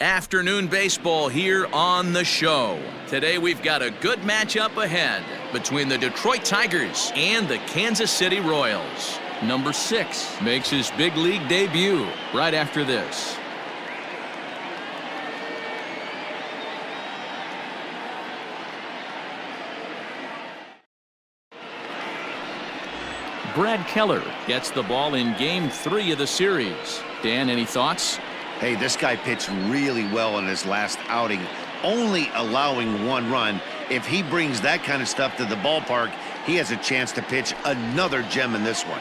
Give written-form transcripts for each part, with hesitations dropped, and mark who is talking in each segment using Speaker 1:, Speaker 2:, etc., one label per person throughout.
Speaker 1: Afternoon baseball here on the show. Today we've got a good matchup ahead between the Detroit Tigers and the Kansas City Royals. Number 6 makes his big league debut right after this. Brad Keller gets the ball in Game 3 of the series. Dan, any thoughts?
Speaker 2: Hey, this guy pitched really well in his last outing, only allowing 1 run. If he brings that kind of stuff to the ballpark, he has a chance to pitch another gem in this one.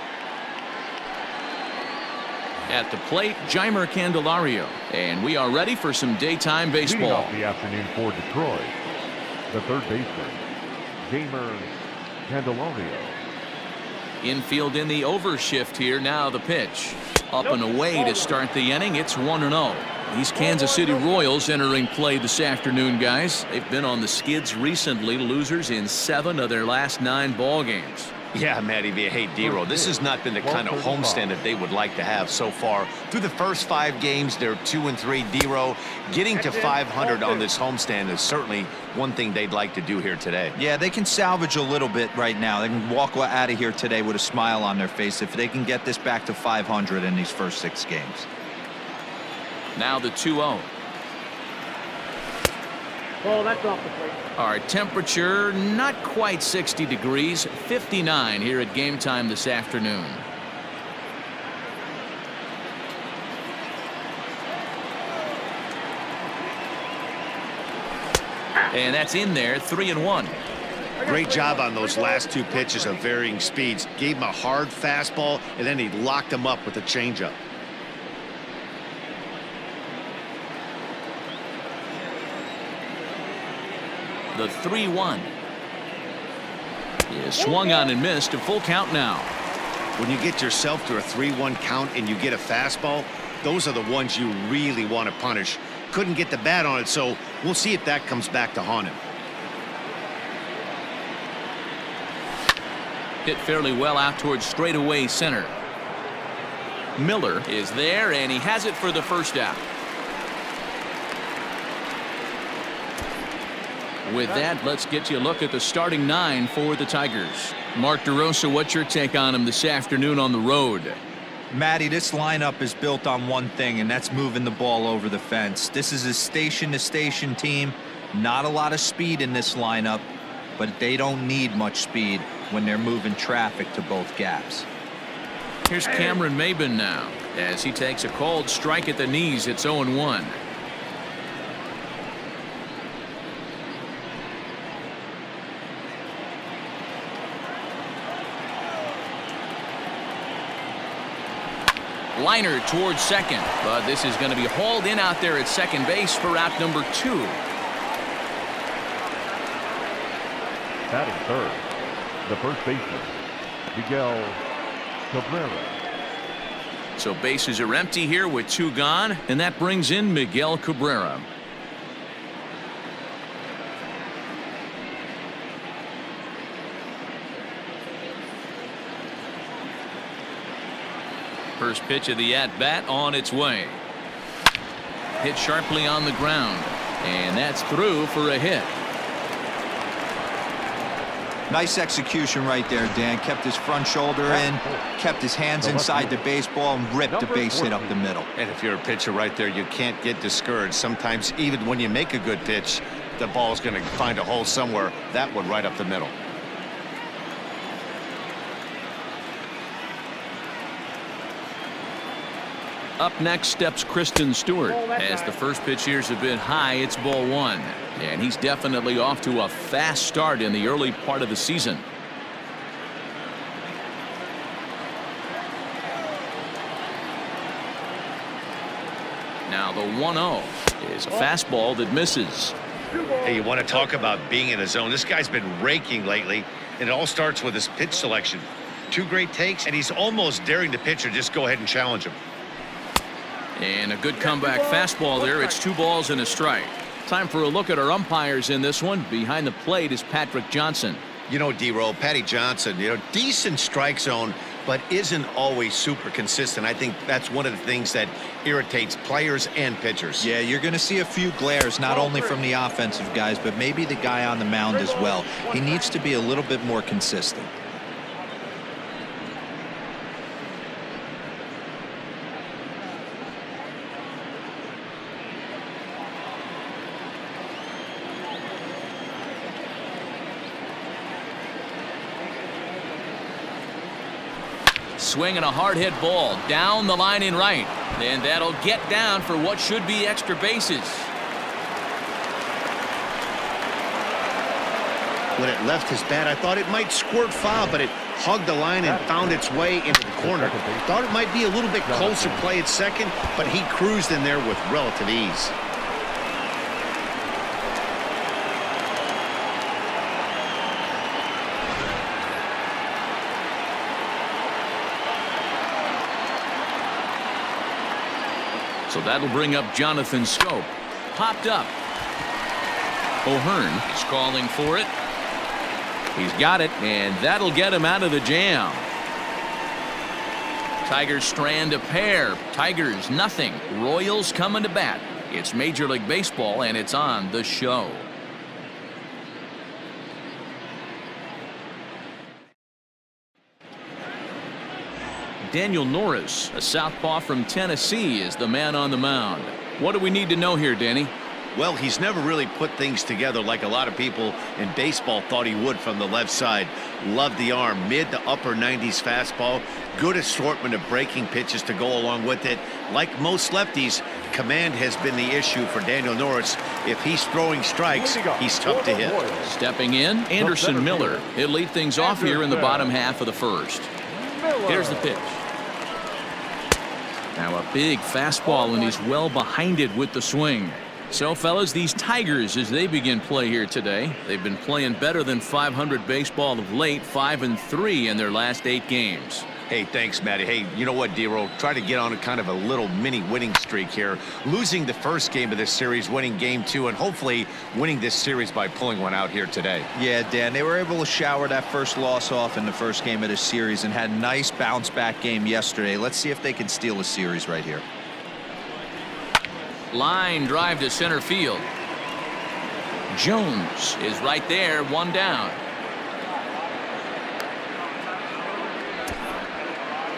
Speaker 1: At the plate, Jeimer Candelario. And we are ready for some daytime baseball.
Speaker 3: Leading off the afternoon for Detroit, the third baseman, Jeimer Candelario.
Speaker 1: Infield in the overshift here. Now the pitch. Up and away to start the inning. It's 1-0. These Kansas City Royals entering play this afternoon, guys. They've been on the skids recently, losers in 7 of their last 9 ball games.
Speaker 4: Yeah, Matty V. Hey, D-Roll, this has not been the kind of homestand that they would like to have so far. Through the first 5 games, they're 2-3. D-Roll, getting to 500 on this homestand is certainly one thing they'd like to do here today.
Speaker 5: Yeah, they can salvage a little bit right now. They can walk out of here today with a smile on their face if they can get this back to 500 in these first 6 games.
Speaker 1: Now the 2-0.
Speaker 6: Oh, that's off the plate.
Speaker 1: Our temperature not quite 60 degrees, 59 here at game time this afternoon. And that's in there, 3-1.
Speaker 2: Great job on those last 2 pitches of varying speeds. Gave him a hard fastball, and then he locked him up with a changeup.
Speaker 1: The 3-1 is swung on and missed. A full count now.
Speaker 2: When you get yourself to a 3-1 count and you get a fastball, those are the ones you really want to punish. Couldn't get the bat on it, so we'll see if that comes back to haunt him.
Speaker 1: Hit fairly well out towards straightaway center. Miller is there, and he has it for the first out. With that, let's get you a look at the starting 9 for the Tigers. Mark DeRosa, what's your take on him this afternoon on the road?
Speaker 5: Matty, this lineup is built on one thing, and that's moving the ball over the fence. This is a station-to-station team. Not a lot of speed in this lineup, but they don't need much speed when they're moving traffic to both gaps.
Speaker 1: Here's Cameron Maybin now as he takes a called strike at the knees. It's 0-1. Liner towards second, but this is going to be hauled in out there at second base for out number 2.
Speaker 3: Batting third, the first baseman, Miguel Cabrera.
Speaker 1: So bases are empty here with 2 gone, and that brings in Miguel Cabrera. First pitch of the at-bat on its way. Hit sharply on the ground, and that's through for a hit.
Speaker 5: Nice execution right there, Dan. Kept his front shoulder in, kept his hands inside the baseball, and ripped the base hit up the middle.
Speaker 4: And if you're a pitcher right there, you can't get discouraged. Sometimes even when you make a good pitch, the ball's going to find a hole somewhere. That one right up the middle.
Speaker 1: Up next steps Christin Stewart. As the first pitch here's a bit high, it's ball 1. And he's definitely off to a fast start in the early part of the season. Now the 1-0 is a fastball that misses.
Speaker 2: Hey, you want to talk about being in a zone. This guy's been raking lately, and it all starts with his pitch selection. 2 great takes, and he's almost daring the pitcher just go ahead and challenge him.
Speaker 1: And a good comeback fastball there. It's 2 balls and a strike. Time for a look at our umpires in this one. Behind the plate is Patrick Johnson.
Speaker 2: You know, D-Roll, Patty Johnson, decent strike zone, but isn't always super consistent. I think that's one of the things that irritates players and pitchers.
Speaker 5: Yeah, you're going to see a few glares, not only from the offensive guys, but maybe the guy on the mound as well. He needs to be a little bit more consistent.
Speaker 1: Swinging a hard hit ball down the line in right. And that'll get down for what should be extra bases.
Speaker 2: When it left his bat, I thought it might squirt foul, but it hugged the line and found its way into the corner. Thought it might be a little bit closer play at second, but he cruised in there with relative ease.
Speaker 1: So that'll bring up Jonathan Scope. Popped up. O'Hearn is calling for it. He's got it, and that'll get him out of the jam. Tigers strand a pair. Tigers nothing. Royals coming to bat. It's Major League Baseball, and it's on the show. Daniel Norris, a southpaw from Tennessee, is the man on the mound. What do we need to know here, Danny?
Speaker 2: Well, he's never really put things together like a lot of people in baseball thought he would from the left side. Loved the arm, mid to upper 90s fastball, good assortment of breaking pitches to go along with it. Like most lefties, command has been the issue for Daniel Norris. If he's throwing strikes, he's tough to hit.
Speaker 1: Stepping in, Anderson Miller. He'll lead things off here in the bottom half of the first. Here's the pitch. Now a big fastball, and he's well behind it with the swing. So, fellas, these Tigers, as they begin play here today, they've been playing better than .500 baseball of late, 5-3 in their last 8 games.
Speaker 4: Hey, thanks, Matty. Hey, you know what, D-Roll? Try to get on a kind of a little mini winning streak here. Losing the first game of this series, winning game 2, and hopefully winning this series by pulling one out here today.
Speaker 5: Yeah, Dan, they were able to shower that first loss off in the first game of this series and had a nice bounce-back game yesterday. Let's see if they can steal a series right here.
Speaker 1: Line drive to center field. Jones is right there, one down.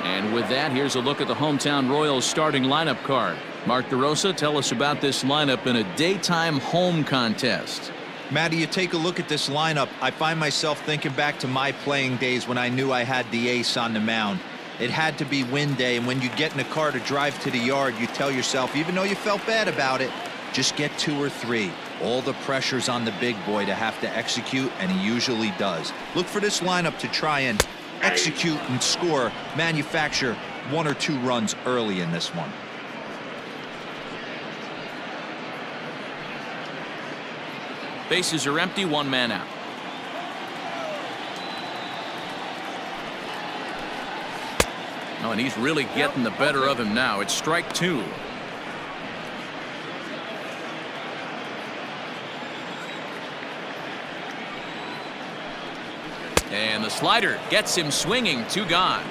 Speaker 1: And with that, here's a look at the hometown Royals starting lineup card. Mark DeRosa, tell us about this lineup in a daytime home contest.
Speaker 5: Matty, you take a look at this lineup. I find myself thinking back to my playing days when I knew I had the ace on the mound. It had to be win day, and when you get in a car to drive to the yard, you tell yourself, even though you felt bad about it, just get 2 or 3. All the pressure's on the big boy to have to execute, and he usually does. Look for this lineup to try and execute and score, manufacture 1 or 2 runs early in this one.
Speaker 1: Bases are empty, 1 man out. Oh, and he's really getting the better of him now. It's strike 2. And the slider gets him swinging, 2 gone.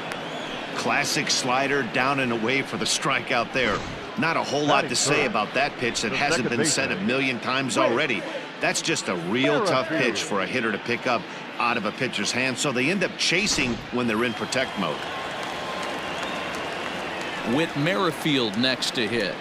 Speaker 2: Classic slider down and away for the strikeout there. Not a whole lot to say about that pitch that hasn't been said a million times already. That's just a real tough pitch for a hitter to pick up out of a pitcher's hand, so they end up chasing when they're in protect mode.
Speaker 1: Whit Merrifield next to hit,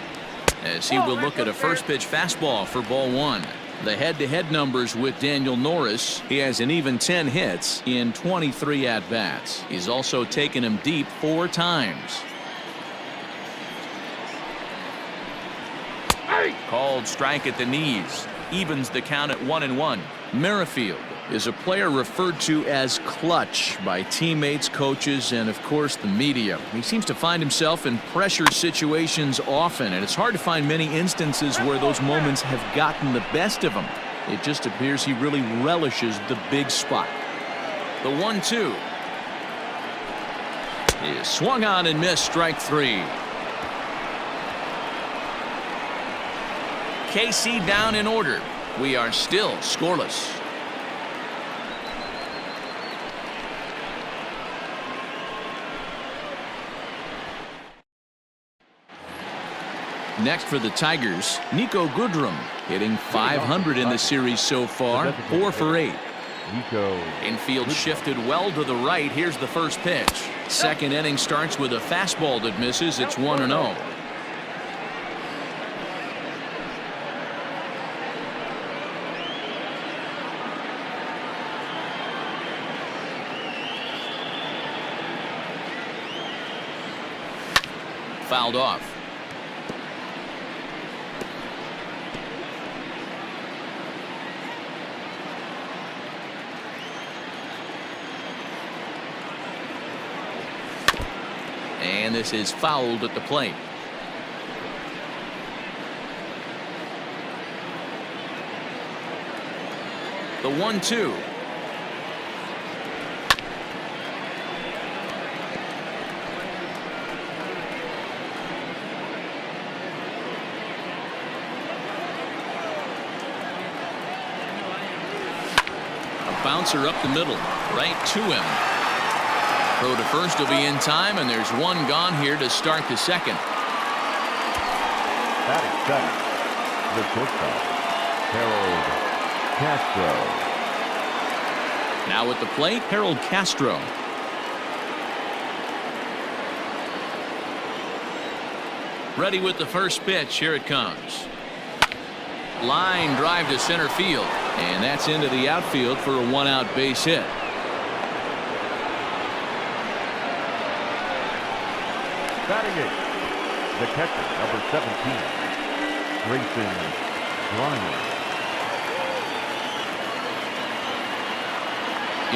Speaker 1: as he will look at a first pitch fastball for ball 1. The head-to-head numbers with Daniel Norris. He has an even 10 hits in 23 at-bats. He's also taken him deep 4 times. Called strike at the knees. Evens the count at 1-1. Merrifield is a player referred to as clutch by teammates, coaches, and of course the media. He seems to find himself in pressure situations often, and it's hard to find many instances where those moments have gotten the best of him. It just appears he really relishes the big spot. The 1-2 is swung on and missed, strike 3. KC down in order. We are still scoreless. Next for the Tigers, Niko Goodrum, hitting .500 in the series so far, 4 for 8.
Speaker 3: Niko.
Speaker 1: Infield shifted well to the right. Here's the first pitch. Second inning starts with a fastball that misses. It's 1-0. Fouled off. And this is fouled at the plate. The 1-2. Bouncer up the middle, right to him. Throw to first will be in time, and there's one gone here to start the second.
Speaker 3: That is second. The shortstop, Harold Castro.
Speaker 1: Now at the plate, Harold Castro. Ready with the first pitch. Here it comes. Line drive to center field, and that's into the outfield for a one-out base hit.
Speaker 3: Batting it, the catcher, number 17, Grayson Greiner.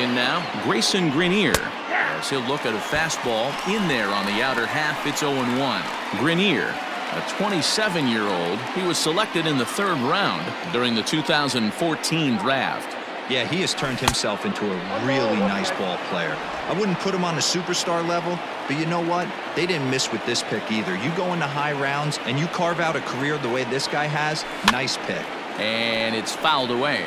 Speaker 1: In now, Grayson Greiner, as he'll look at a fastball in there on the outer half. It's 0-1. Greiner, a 27-year-old, he was selected in the 3rd round during the 2014 draft.
Speaker 5: Yeah, he has turned himself into a really nice ball player. I wouldn't put him on a superstar level, but you know what? They didn't miss with this pick either. You go into high rounds and you carve out a career the way this guy has, nice pick.
Speaker 1: And it's fouled away.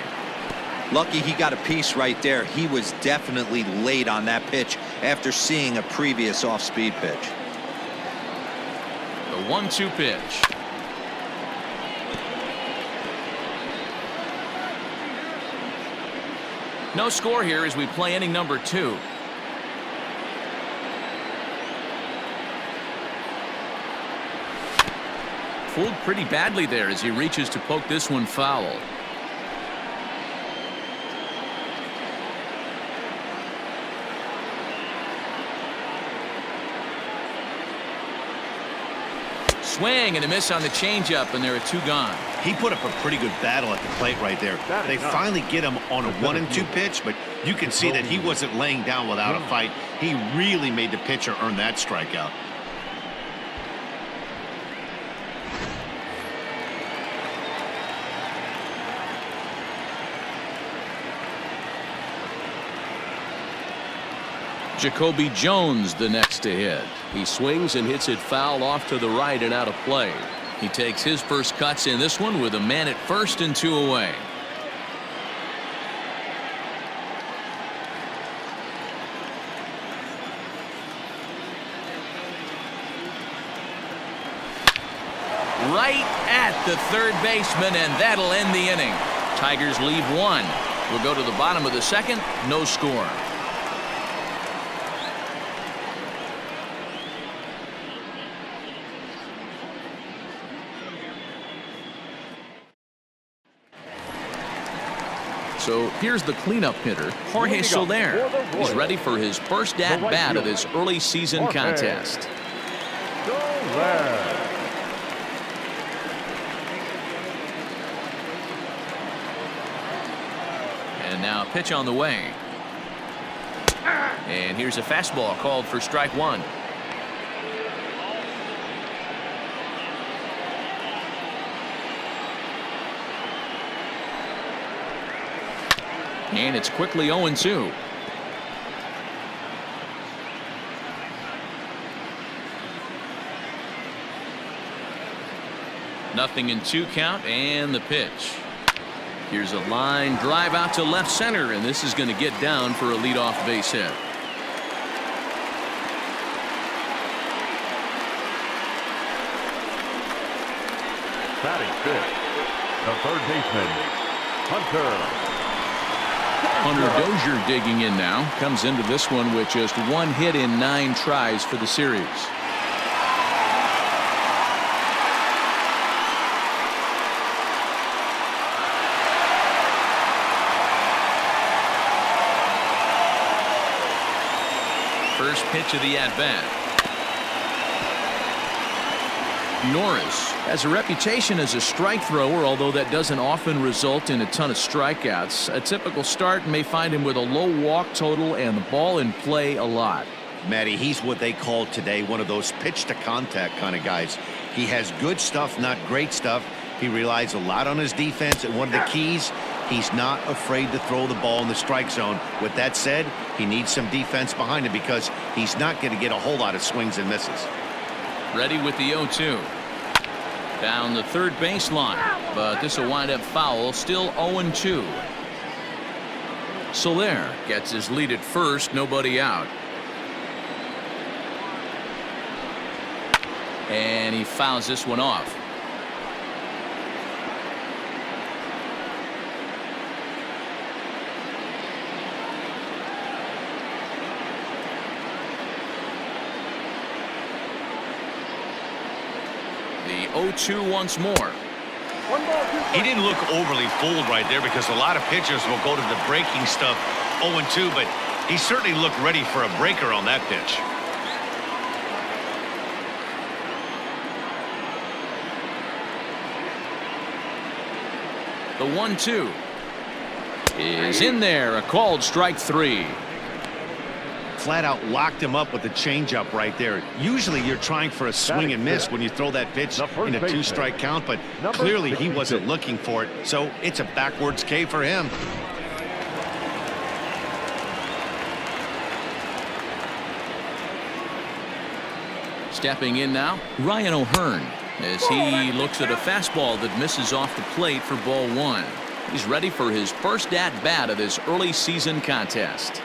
Speaker 5: Lucky he got a piece right there. He was definitely late on that pitch after seeing a previous off-speed pitch.
Speaker 1: The 1-2 pitch. No score here as we play inning number 2. Fooled pretty badly there as he reaches to poke this one foul. Swing and a miss on the changeup, and there are 2 gone.
Speaker 2: He put up a pretty good battle at the plate right there. They finally get him on a 1-2 pitch, but you can see that he wasn't laying down without a fight. He really made the pitcher earn that strikeout.
Speaker 1: JaCoby Jones the next to hit. He swings and hits it foul off to the right and out of play. He takes his first cuts in this one with a man at first and 2 away. Right at the third baseman, and that'll end the inning. Tigers leave 1. We'll go to the bottom of the second. No score. So here's the cleanup hitter, Jorge Soler. He's ready for his first at-bat of this early season contest. And now a pitch on the way. And here's a fastball called for strike 1. And it's quickly 0-2. Nothing in 2 count, and the pitch. Here's a line drive out to left center, and this is going to get down for a leadoff base hit.
Speaker 3: Batting fifth, the third baseman,
Speaker 1: Hunter Dozier digging in now. Comes into this one with just 1 hit in 9 tries for the series. First pitch of the at-bat. Norris has a reputation as a strike thrower, although that doesn't often result in a ton of strikeouts. A typical start may find him with a low walk total and the ball in play a lot.
Speaker 2: Matty, he's what they call today one of those pitch to contact kind of guys. He has good stuff, not great stuff. He relies a lot on his defense, and one of the keys, he's not afraid to throw the ball in the strike zone. With that said, he needs some defense behind him because he's not going to get a whole lot of swings and misses.
Speaker 1: Ready with the 0-2. Down the third baseline, but this will wind up foul. Still 0-2. Soler gets his lead at first, nobody out. And he fouls this one off. The 0-2 once more.
Speaker 4: He didn't look overly fooled right there because a lot of pitchers will go to the breaking stuff 0-2, but he certainly looked ready for a breaker on that pitch.
Speaker 1: The 1-2 is in there. A called strike 3.
Speaker 2: Flat out locked him up with the changeup right there. Usually you're trying for a swing and miss when you throw that pitch in a 2-strike count, but clearly he wasn't looking for it, so it's a backwards K for him.
Speaker 1: Stepping in now, Ryan O'Hearn, as he looks at a fastball that misses off the plate for ball 1. He's ready for his first at-bat of this early season contest.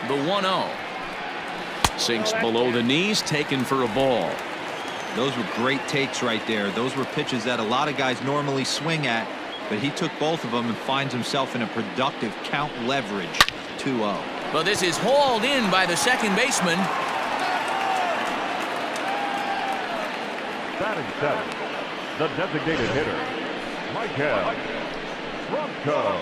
Speaker 1: The 1-0 sinks below the knees, taken for a ball.
Speaker 5: Those were great takes right there. Those were pitches that a lot of guys normally swing at, but he took both of them and finds himself in a productive count leverage. 2-0.
Speaker 1: But this is hauled in by the second baseman.
Speaker 3: Batting seventh, the designated hitter, Maikel Franco.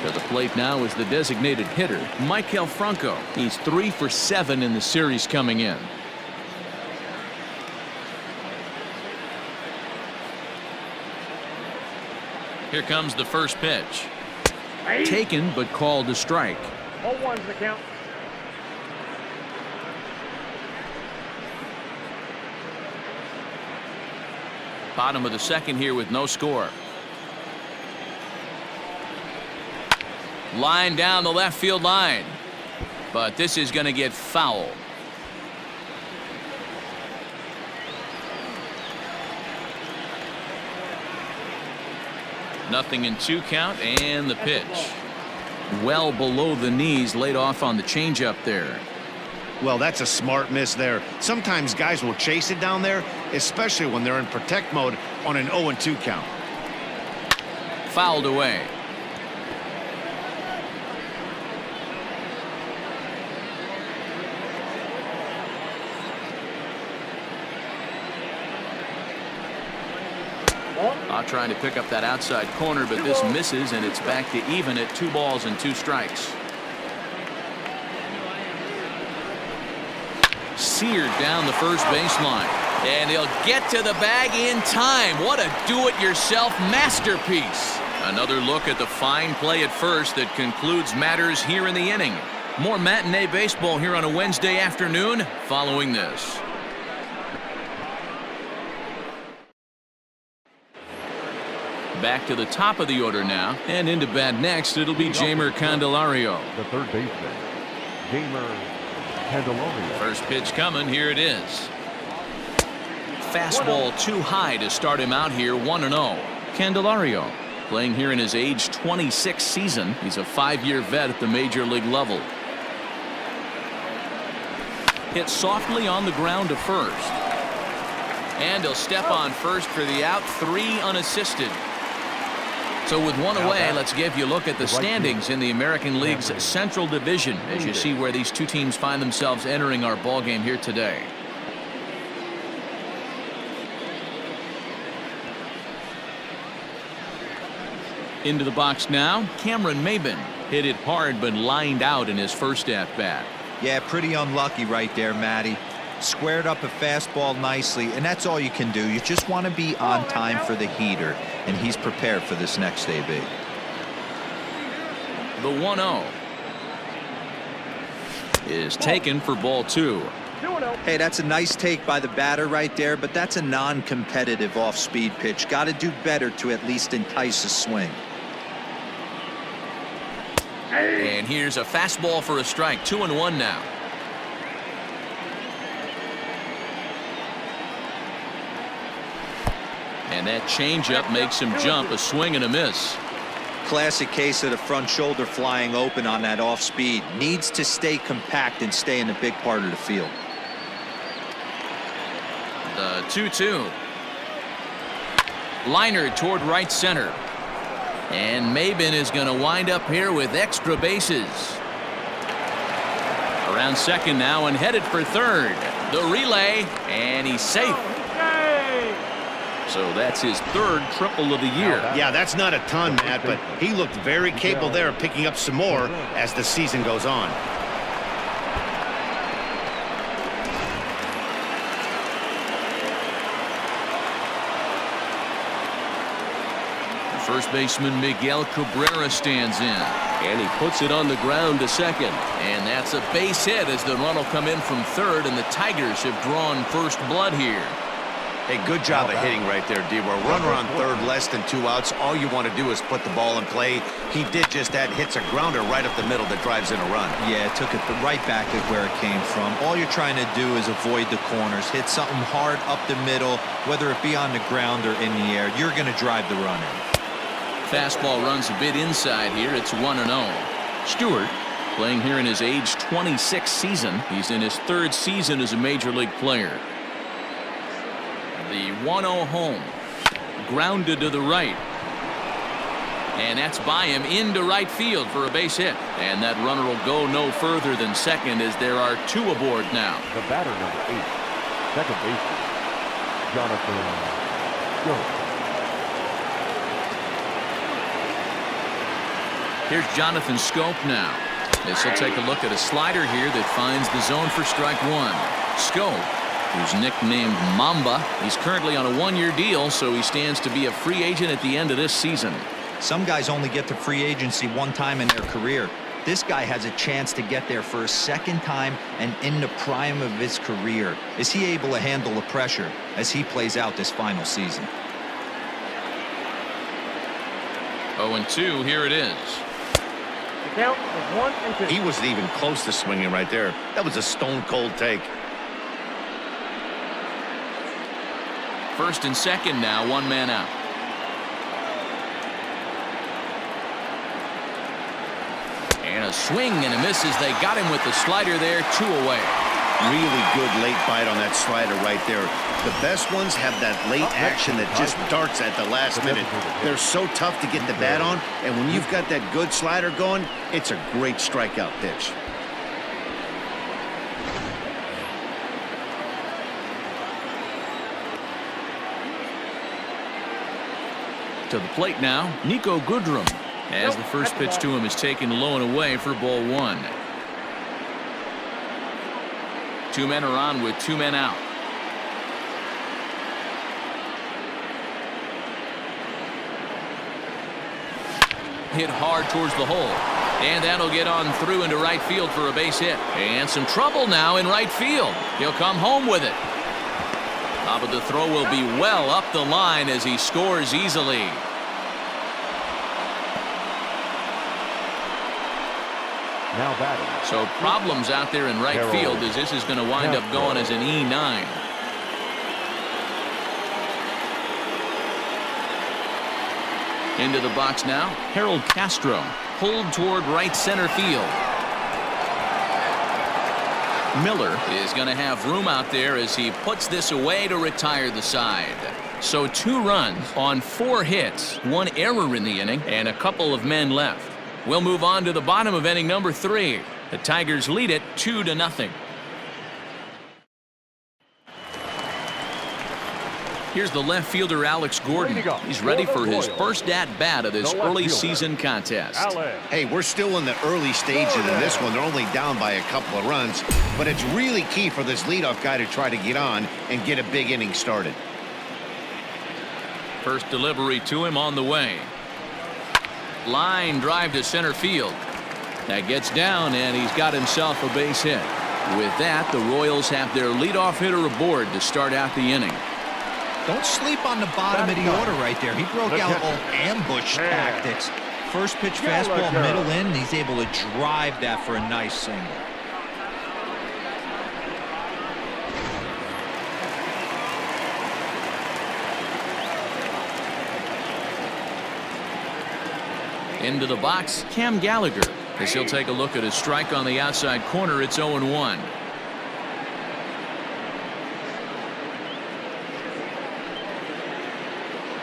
Speaker 1: To the plate now is the designated hitter, Maikel Franco. He's 3 for 7 in the series coming in. Here comes the first pitch. Taken, but called a strike.
Speaker 6: 0-1's the count.
Speaker 1: Bottom of the second here with no score. Line down the left field line, but this is going to get foul. Nothing in 2 count, and the pitch well below the knees, laid off on the changeup there.
Speaker 2: Well, that's a smart miss there. Sometimes guys will chase it down there, especially when they're in protect mode on an 0-2 count.
Speaker 1: Fouled away. Trying to pick up that outside corner, but this misses, and it's back to even at 2 balls and 2 strikes. Seared down the first baseline, and he'll get to the bag in time. What a do-it-yourself masterpiece. Another look at the fine play at first that concludes matters here in the inning. More matinee baseball here on a Wednesday afternoon following this. Back to the top of the order now, and into bat next, it'll be Jeimer Candelario.
Speaker 3: The third baseman, Jeimer Candelario.
Speaker 1: First pitch coming, here it is. Fastball too high to start him out here, 1-0. Candelario, playing here in his age 26 season. He's a 5-year vet at the major league level. Hit softly on the ground to first. And he'll step on first for the out. 3 unassisted. So with 1 away, let's give you a look at the standings in the American League's Central Division as you see where these two teams find themselves entering our ball game here today. Into the box now, Cameron Maybin hit it hard but lined out in his first at bat.
Speaker 5: Yeah, pretty unlucky right there, Matty. Squared up a fastball nicely, and that's all you can do. You just want to be on time for the heater, and he's prepared for this next AB.
Speaker 1: The 1-0 is taken for ball 2.
Speaker 5: Hey, that's a nice take by the batter right there, but that's a non-competitive off-speed pitch. Got to do better to at least entice a swing.
Speaker 1: And here's a fastball for a strike. 2-1 now. And that changeup makes him jump. A swing and a miss.
Speaker 5: Classic case of the front shoulder flying open on that off speed. Needs to stay compact and stay in the big part of the field.
Speaker 1: The 2-2. Liner toward right center. And Maybin is going to wind up here with extra bases. Around second now and headed for third. The relay, and he's safe. So that's his 3rd triple of the year.
Speaker 2: Yeah, that's not a ton, Matt, but he looked very capable there of picking up some more as the season goes on.
Speaker 1: First baseman Miguel Cabrera stands in. And he puts it on the ground to second. And that's a base hit as the run will come in from third, and the Tigers have drawn first blood here.
Speaker 4: Hey, good job of hitting right there, D-Row. Runner on third, less than 2 outs. All you want to do is put the ball in play. He did just that. Hits a grounder right up the middle that drives in a run.
Speaker 5: Yeah, took it right back at where it came from. All you're trying to do is avoid the corners. Hit something hard up the middle, whether it be on the ground or in the air. You're going to drive the run in.
Speaker 1: Fastball runs a bit inside here. It's 1-0. Stewart, playing here in his age 26 season. He's in his 3rd season as a major league player. The 1-0 home. Grounded to the right. And that's by him into right field for a base hit. And that runner will go no further than second as there are 2 aboard now.
Speaker 3: The batter, number 8, second baseman, Jonathan Jones.
Speaker 1: Here's Jonathan Scope now. This will take a look at a slider here that finds the zone for strike 1. Scope, who's nicknamed Mamba, he's currently on a 1-year deal, so he stands to be a free agent at the end of this season.
Speaker 5: Some guys only get to free agency 1 time in their career. This guy has a chance to get there for a 2nd time and in the prime of his career. Is he able to handle the pressure as he plays out this final season?
Speaker 1: 0-2, here it is.
Speaker 6: The count is 1-2.
Speaker 2: He wasn't even close to swinging right there. That was a stone-cold take.
Speaker 1: First and second now, 1 man out. And a swing and a miss as they got him with the slider there. 2 away.
Speaker 2: Really good late bite on that slider right there. The best ones have that late action that just darts at the last minute. They're so tough to get the bat on, and when you've got that good slider going, it's a great strikeout pitch.
Speaker 1: To the plate now, Niko Goodrum, as the first pitch to him is taken low and away for ball 1. 2 men are on with 2 men out. Hit hard towards the hole, and that'll get on through into right field for a base hit. And some trouble now in right field. He'll come home with it. But the throw will be well up the line as he scores easily.
Speaker 3: Now batting.
Speaker 1: So problems out there in right field as this is going to wind up going as an E9. Into the box now, Harold Castro. Pulled toward right center field. Miller is going to have room out there as he puts this away to retire the side. So 2 runs on 4 hits, 1 error in the inning, and a couple of men left. We'll move on to the bottom of inning number 3. The Tigers lead it 2-0. Here's the left fielder, Alex Gordon. He's ready for his first at-bat of this early season contest.
Speaker 2: Hey, we're still in the early stages of this one. They're only down by a couple of runs, but it's really key for this leadoff guy to try to get on and get a big inning started.
Speaker 1: First delivery to him on the way. Line drive to center field. That gets down, and he's got himself a base hit. With that, the Royals have their leadoff hitter aboard to start out the inning.
Speaker 5: Don't sleep on the bottom of the order right there. He broke out all ambush tactics. First pitch fastball, middle in, and he's able to drive that for a nice single.
Speaker 1: Into the box, Cam Gallagher. As he'll take a look at a strike on the outside corner, it's 0-1.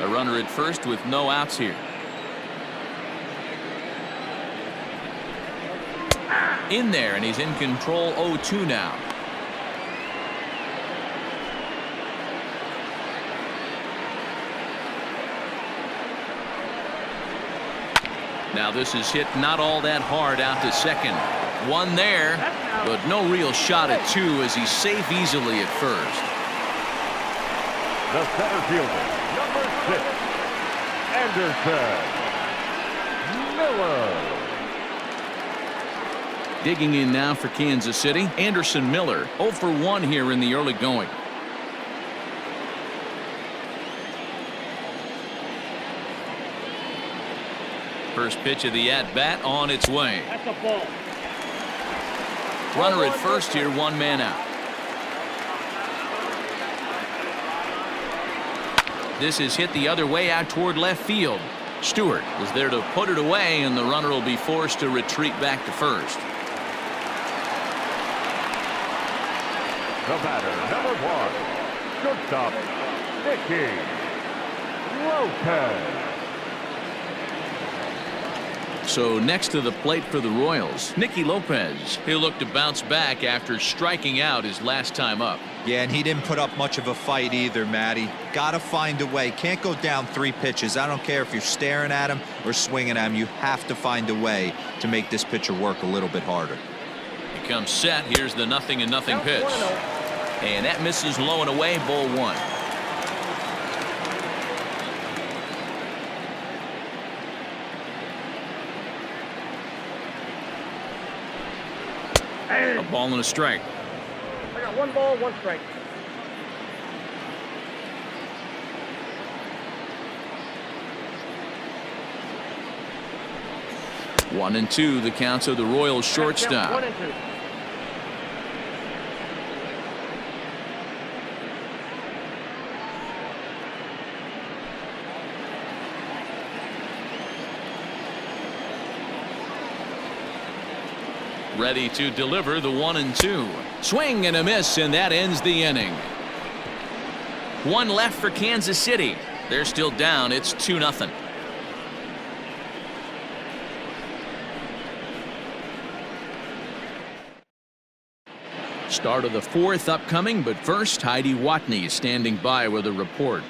Speaker 1: A runner at first with no outs here. In there, and he's in control. 0-2 now. Now this is hit not all that hard out to second. 1 there, but no real shot at 2 as he's safe easily at first.
Speaker 3: The center fielder, number 6, Anderson Miller.
Speaker 1: Digging in now for Kansas City, Anderson Miller, 0 for 1 here in the early going. First pitch of the at-bat on its way.
Speaker 6: That's a ball.
Speaker 1: Runner at first here, 1 man out. This is hit the other way out toward left field. Stewart is there to put it away, and the runner will be forced to retreat back to first.
Speaker 3: The batter, number 1, shortstop, Nicky Lopez.
Speaker 1: So next to the plate for the Royals, Nicky Lopez. He'll look to bounce back after striking out his last time up.
Speaker 5: Yeah, and he didn't put up much of a fight either, Matty. Got to find a way. Can't go down 3 pitches. I don't care if you're staring at him or swinging at him. You have to find a way to make this pitcher work a little bit harder.
Speaker 1: He comes set. Here's the 0-0 pitch. And that misses low and away, ball 1. A ball and a strike.
Speaker 6: I got 1 ball, 1 strike.
Speaker 1: One and 2, the counts of the Royals shortstop.
Speaker 6: 1 and 2.
Speaker 1: Ready to deliver the 1 and 2. Swing and a miss, and that ends the inning. 1 left for Kansas City. They're still down. It's 2-0. Start of the 4th upcoming, but first, Heidi Watney standing by with a report.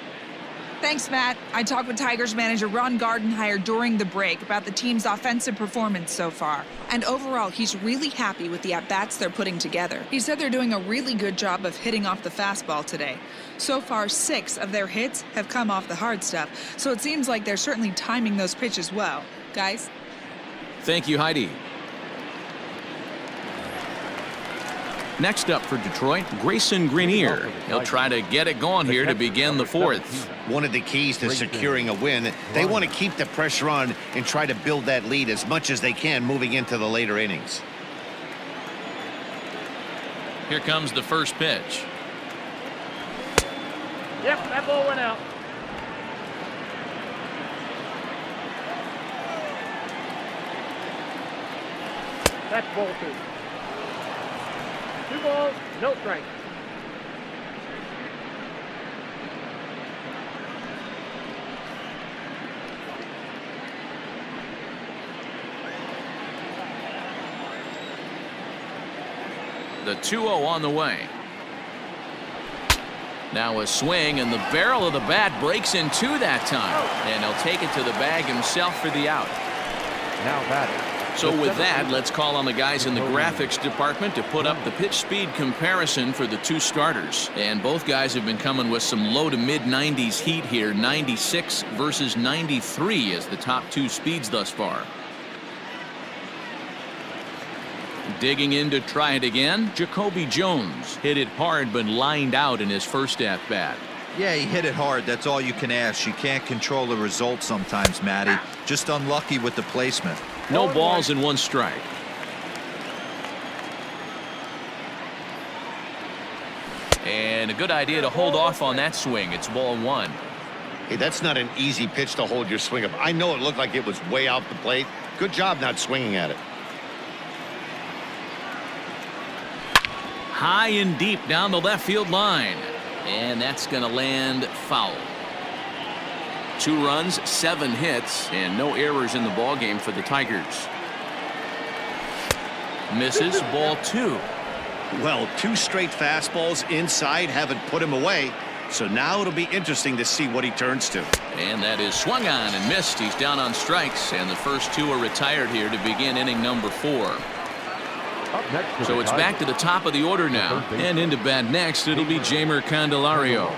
Speaker 7: Thanks, Matt. I talked with Tigers manager Ron Gardenhire during the break about the team's offensive performance so far. And overall, he's really happy with the at-bats they're putting together. He said they're doing a really good job of hitting off the fastball today. So far, 6 of their hits have come off the hard stuff, so it seems like they're certainly timing those pitches well. Guys?
Speaker 1: Thank you, Heidi. Next up for Detroit, Grayson Greiner. He'll try to get it going here to begin the 4th.
Speaker 2: One of the keys to securing a win, they want to keep the pressure on and try to build that lead as much as they can moving into the later innings.
Speaker 1: Here comes the first pitch.
Speaker 6: Yep, that ball went out. That's ball 2. 2 balls, no strike.
Speaker 1: The 2-0 on the way. Now a swing, and the barrel of the bat breaks in two that time. And he'll take it to the bag himself for the out.
Speaker 3: Now batting.
Speaker 1: So with that, let's call on the guys in the graphics department to put up the pitch speed comparison for the two starters. And both guys have been coming with some low to mid 90s heat here. 96 versus 93 as the top two speeds thus far. Digging in to try it again, JaCoby Jones hit it hard but lined out in his first at bat.
Speaker 5: Yeah, he hit it hard. That's all you can ask. You can't control the result sometimes, Matty. Just unlucky with the placement.
Speaker 1: No balls and 1 strike. And a good idea to hold off on that swing. It's ball 1.
Speaker 2: Hey, that's not an easy pitch to hold your swing up. I know it looked like it was way off the plate. Good job not swinging at it.
Speaker 1: High and deep down the left field line. And that's going to land foul. 2 runs, 7 hits, and no errors in the ball game for the Tigers. Misses, ball 2.
Speaker 2: Well, 2 straight fastballs inside haven't put him away. So now it'll be interesting to see what he turns to.
Speaker 1: And that is swung on and missed. He's down on strikes, and the first 2 are retired here to begin inning number 4. So it's back to the top of the order now, and into bat next it'll be Jeimer Candelario.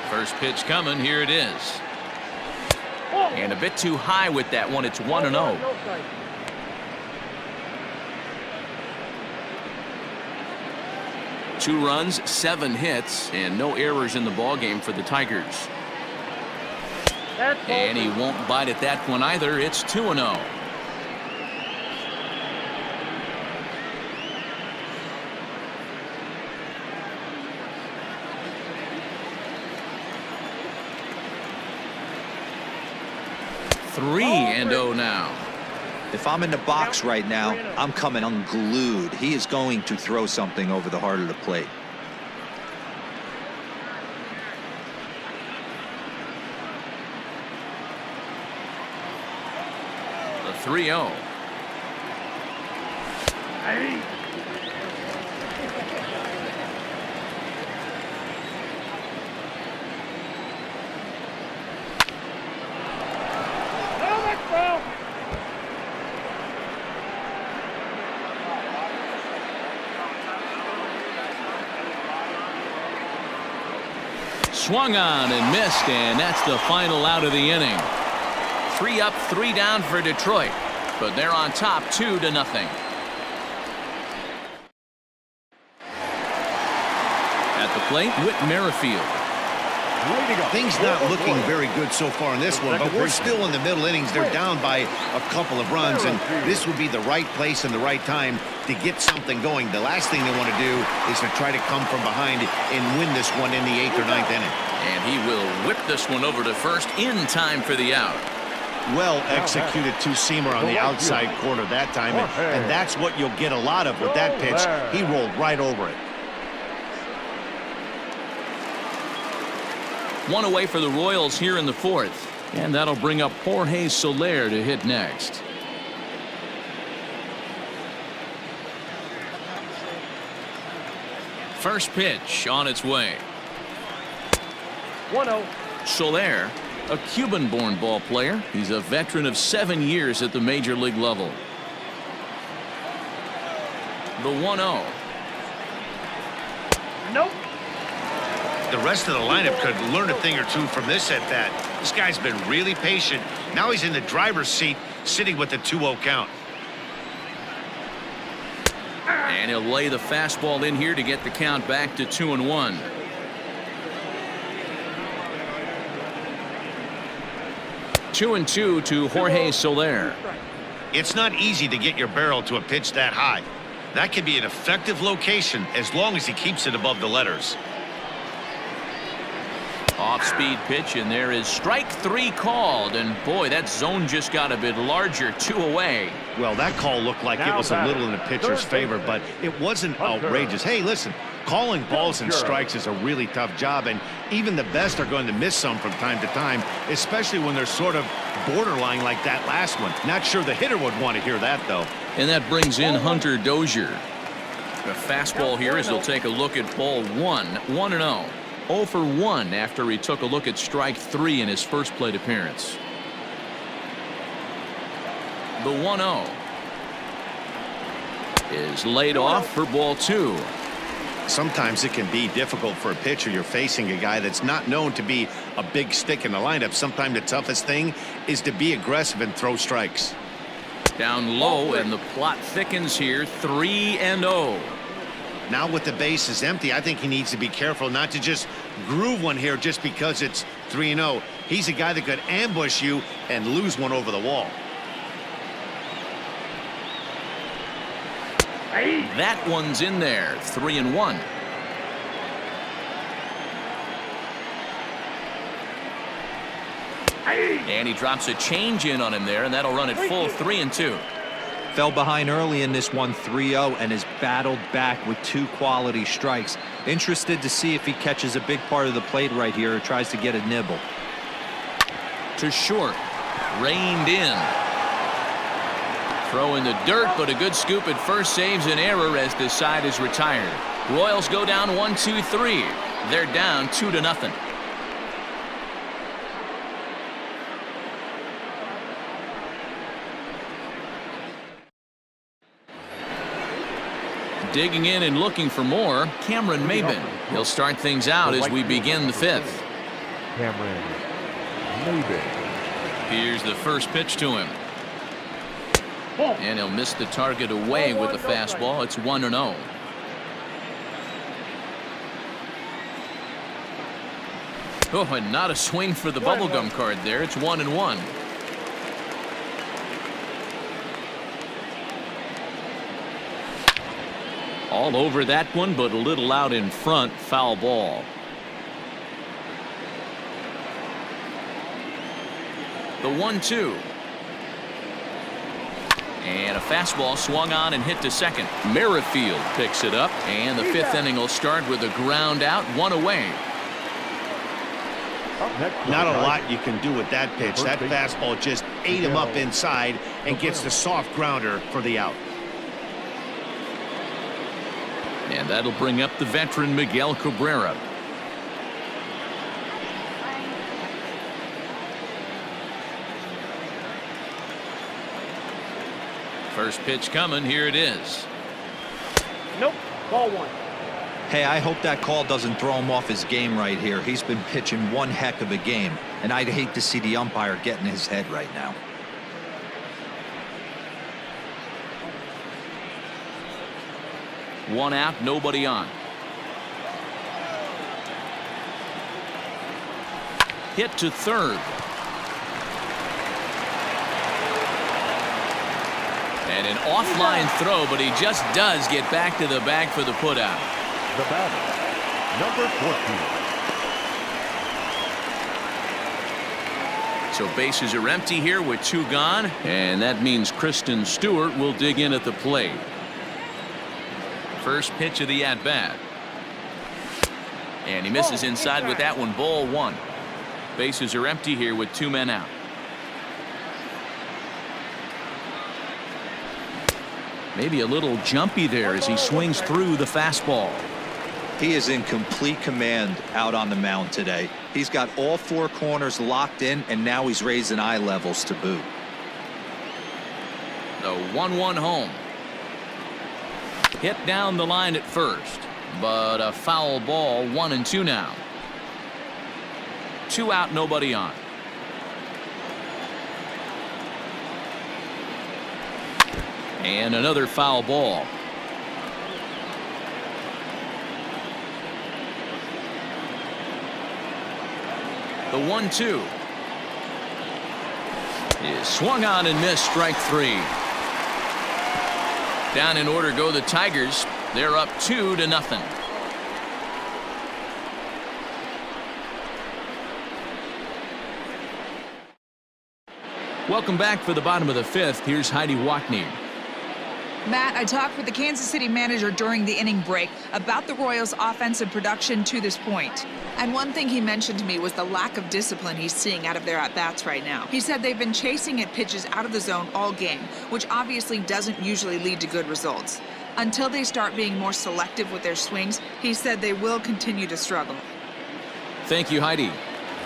Speaker 1: First pitch coming, here it is. And a bit too high with that one. It's 1-0.
Speaker 6: No strike.
Speaker 1: Two runs, 7 hits, and no errors in the ball game for the Tigers. And he won't bite at that one either. It's 2-0. Three and 0 now.
Speaker 5: If I'm in the box right now, I'm coming unglued. He is going to throw something over the heart of the plate.
Speaker 1: The 3-0. Swung on and missed, and that's the final out of the inning. 3 up, 3 down for Detroit, but they're on top 2-0. At the plate, Whit Merrifield.
Speaker 2: Things not looking very good so far in this one, but we're still in the middle innings. They're down by a couple of runs, and this would be the right place and the right time to get something going. The last thing they want to do is to try to come from behind and win this one in the 8th or 9th inning.
Speaker 1: And he will whip this one over to first in time for the out.
Speaker 2: Well executed two-seamer on the outside corner that time, and that's what you'll get a lot of with that pitch. He rolled right over it.
Speaker 1: 1 away for the Royals here in the 4th, and that'll bring up Jorge Soler to hit next. First pitch on its way.
Speaker 6: 1-0.
Speaker 1: Soler, a Cuban-born ball player. He's a veteran of 7 years at the major league level. The 1-0.
Speaker 6: Nope.
Speaker 2: The rest of the lineup could learn a thing or two from this at bat. This guy's been really patient. Now he's in the driver's seat, sitting with the 2-0 count.
Speaker 1: And he'll lay the fastball in here to get the count back to 2-1. Two and 2 to Jorge Soler.
Speaker 2: It's not easy to get your barrel to a pitch that high. That could be an effective location as long as he keeps it above the letters.
Speaker 1: Off-speed pitch, and there is strike 3 called. And boy, that zone just got a bit larger. 2 away.
Speaker 2: Well, that call looked like it was a little in the pitcher's favor, but it wasn't outrageous. Hey, listen, calling balls and strikes is a really tough job, and even the best are going to miss some from time to time, especially when they're sort of borderline like that last one. Not sure the hitter would want to hear that, though.
Speaker 1: And that brings in Hunter Dozier. A fastball here as he'll take a look at ball 1. 1-0. 0 for 1 after he took a look at strike 3 in his first plate appearance. The 1-0 is laid off for ball 2.
Speaker 2: Sometimes it can be difficult for a pitcher. You're facing a guy that's not known to be a big stick in the lineup. Sometimes the toughest thing is to be aggressive and throw strikes.
Speaker 1: Down low, and the plot thickens here. 3-0.
Speaker 2: Now with the bases empty, I think he needs to be careful not to just groove one here just because it's 3-0. He's a guy that could ambush you and lose one over the wall.
Speaker 1: That one's in there. 3-1. And he drops a change in on him there, and that'll run it full. 3-2.
Speaker 5: Fell behind early in this one, 3-0, and has battled back with 2 quality strikes. Interested to see if he catches a big part of the plate right here or tries to get a nibble.
Speaker 1: To short. Reined in. Throw in the dirt, but a good scoop at first saves an error as this side is retired. Royals go down 1-2-3. They're down 2-0. Digging in and looking for more, Cameron Maybin. He'll start things out as we begin the 5th.
Speaker 3: Cameron Maybin.
Speaker 1: Here's the first pitch to him. And he'll miss the target away with the fastball. It's 1-0. Oh, and not a swing for the bubblegum card there. It's 1-1. All over that one, but a little out in front. Foul ball. The 1-2. And a fastball swung on and hit to second. Merrifield picks it up, and the 5th inning will start with a ground out, 1 away.
Speaker 2: Not a lot you can do with that pitch. That fastball just ate him up inside and gets the soft grounder for the out.
Speaker 1: And that'll bring up the veteran Miguel Cabrera. First pitch coming. Here it is.
Speaker 6: Nope. Ball 1.
Speaker 5: Hey, I hope that call doesn't throw him off his game right here. He's been pitching one heck of a game, and I'd hate to see the umpire get in his head right now.
Speaker 1: One out, nobody on. Hit to third. And an offline throw, but he just does get back to the bag for the putout.
Speaker 3: The batter, number 14.
Speaker 1: So bases are empty here with 2 gone, and that means Christin Stewart will dig in at the plate. First pitch of the at-bat. And he misses inside with that one. Ball 1. Bases are empty here with 2 men out. Maybe a little jumpy there as he swings through the fastball.
Speaker 5: He is in complete command out on the mound today. He's got all 4 corners locked in, and now he's raising eye levels to boot.
Speaker 1: The 1-1 home. Hit down the line at first, but a foul ball. 1-2 now. 2 out, nobody on. And another foul ball. The 1-2 is swung on and missed. Strike 3. Down in order go the Tigers. They're up 2-0. Welcome back for the bottom of the fifth. Here's Heidi Watney.
Speaker 7: Matt, I talked with the Kansas City manager during the inning break about the Royals' offensive production to this point. And one thing he mentioned to me was the lack of discipline he's seeing out of their at-bats right now. He said they've been chasing at pitches out of the zone all game, which obviously doesn't usually lead to good results. Until they start being more selective with their swings, he said they will continue to struggle.
Speaker 1: Thank you, Heidi.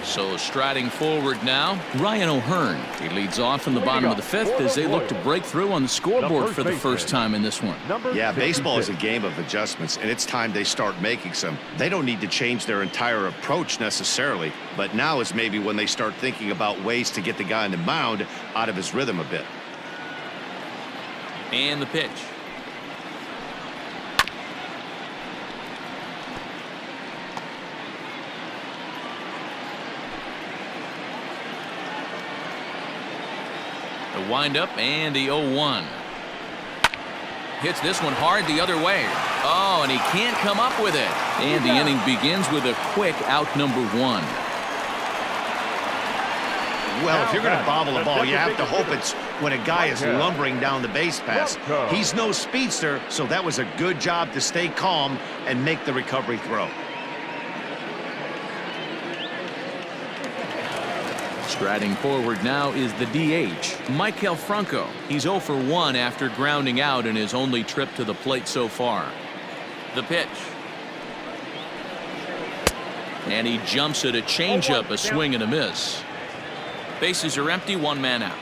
Speaker 1: So striding forward now, Ryan O'Hearn. He leads off in the bottom of the fifth as they look to break through on the scoreboard for the first time in this one.
Speaker 2: Yeah, baseball is a game of adjustments, and it's time they start making some. They don't need to change their entire approach necessarily, but now is maybe when they start thinking about ways to get the guy on the mound out of his rhythm a bit.
Speaker 1: And the pitch. The windup and the 0-1. Hits this one hard the other way. Oh, and he can't come up with it. And the inning begins with a quick out number 1.
Speaker 2: Well, if you're going to bobble a ball, you have to hope it's when a guy is lumbering down the base pass. He's no speedster, so that was a good job to stay calm and make the recovery throw.
Speaker 1: Striding forward now is the DH, Maikel Franco. He's 0 for 1 after grounding out in his only trip to the plate so far. The pitch. And he jumps at a changeup, a swing and a miss. Bases are empty, 1 man out.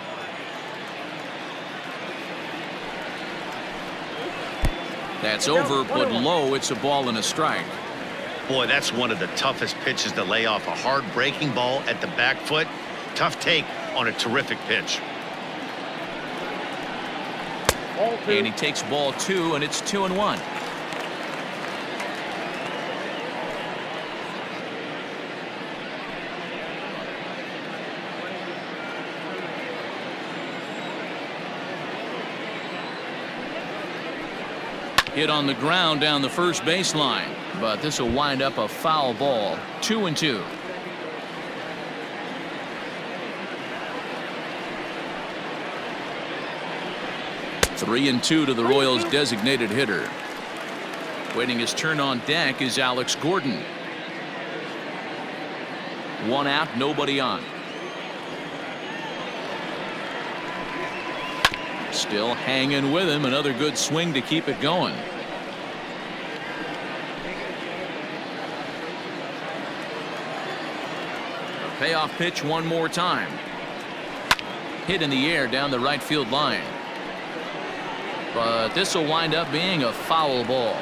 Speaker 1: That's over, but low. It's a ball and a strike.
Speaker 2: Boy, that's one of the toughest pitches to lay off. A hard breaking ball at the back foot. Tough take on a terrific pitch.
Speaker 1: And he takes ball 2, and it's 2-1. Hit on the ground down the first baseline, but this will wind up a foul ball. 2-2. Three and 2 to the Royals' designated hitter. Waiting his turn on deck is Alex Gordon. 1 out, nobody on. Still hanging with him. Another good swing to keep it going. A payoff pitch one more time. Hit in the air down the right field line. But this will wind up being a foul ball.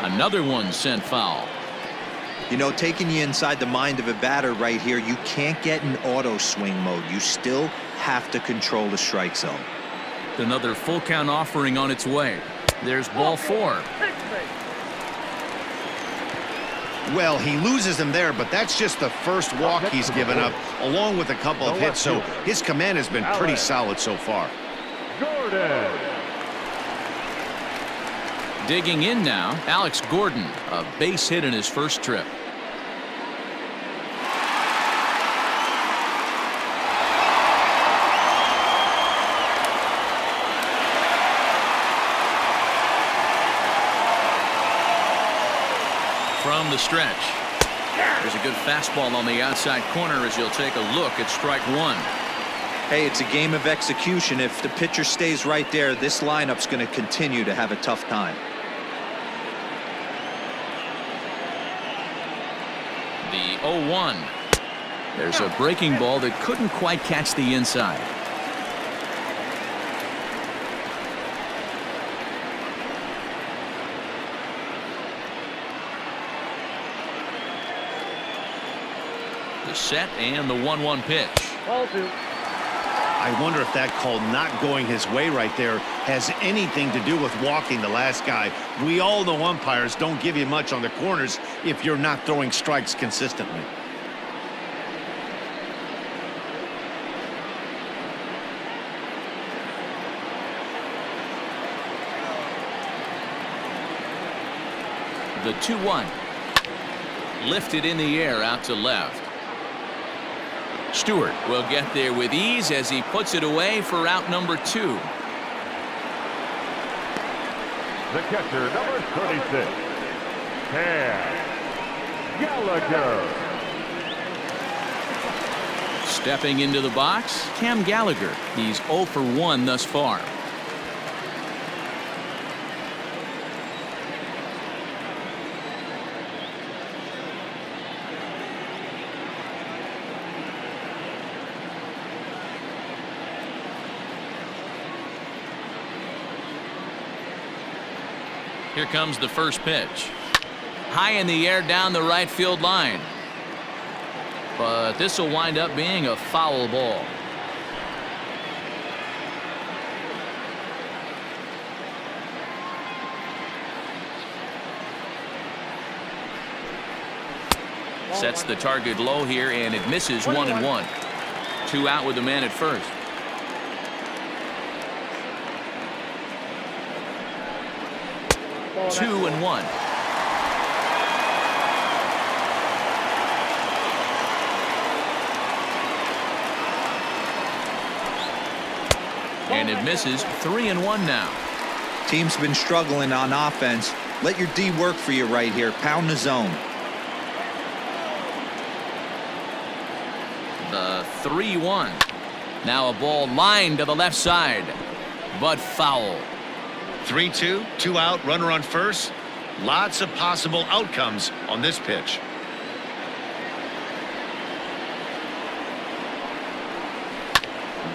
Speaker 1: Another one sent foul.
Speaker 5: You know, taking you inside the mind of a batter right here, you can't get in auto swing mode. You still have to control the strike zone.
Speaker 1: Another full count offering on its way. There's ball 4.
Speaker 2: Well, he loses him there, but that's just the first walk he's given up, along with a couple of hits, so his command has been pretty solid so far.
Speaker 1: Digging in now, Alex Gordon, a base hit in his first trip. From the stretch. There's a good fastball on the outside corner as you'll take a look at strike 1.
Speaker 5: Hey, it's a game of execution. If the pitcher stays right there, this lineup's going to continue to have a tough time.
Speaker 1: The 0-1. There's a breaking ball that couldn't quite catch the inside. The set and the 1-1 pitch.
Speaker 6: Ball 2.
Speaker 2: I wonder if that call not going his way right there has anything to do with walking the last guy. We all know umpires don't give you much on the corners if you're not throwing strikes consistently.
Speaker 1: The 2-1. Lifted in the air out to left. Stewart will get there with ease as he puts it away for out number 2.
Speaker 3: The catcher, number 36, Gallagher.
Speaker 1: Stepping into the box, Cam Gallagher. He's 0 for 1 thus far. Here comes the first pitch. High in the air down the right field line. But this will wind up being a foul ball. Sets the target low here, and it misses 1-1. 2 out with the man at first.
Speaker 6: Ball,
Speaker 1: 2-1. And it misses. 3-1 now.
Speaker 5: Team's been struggling on offense. Let your D work for you right here. Pound the zone.
Speaker 1: The 3-1. Now a ball lined to the left side, but foul.
Speaker 2: 3-2, 2 out, runner on first. Lots of possible outcomes on this pitch.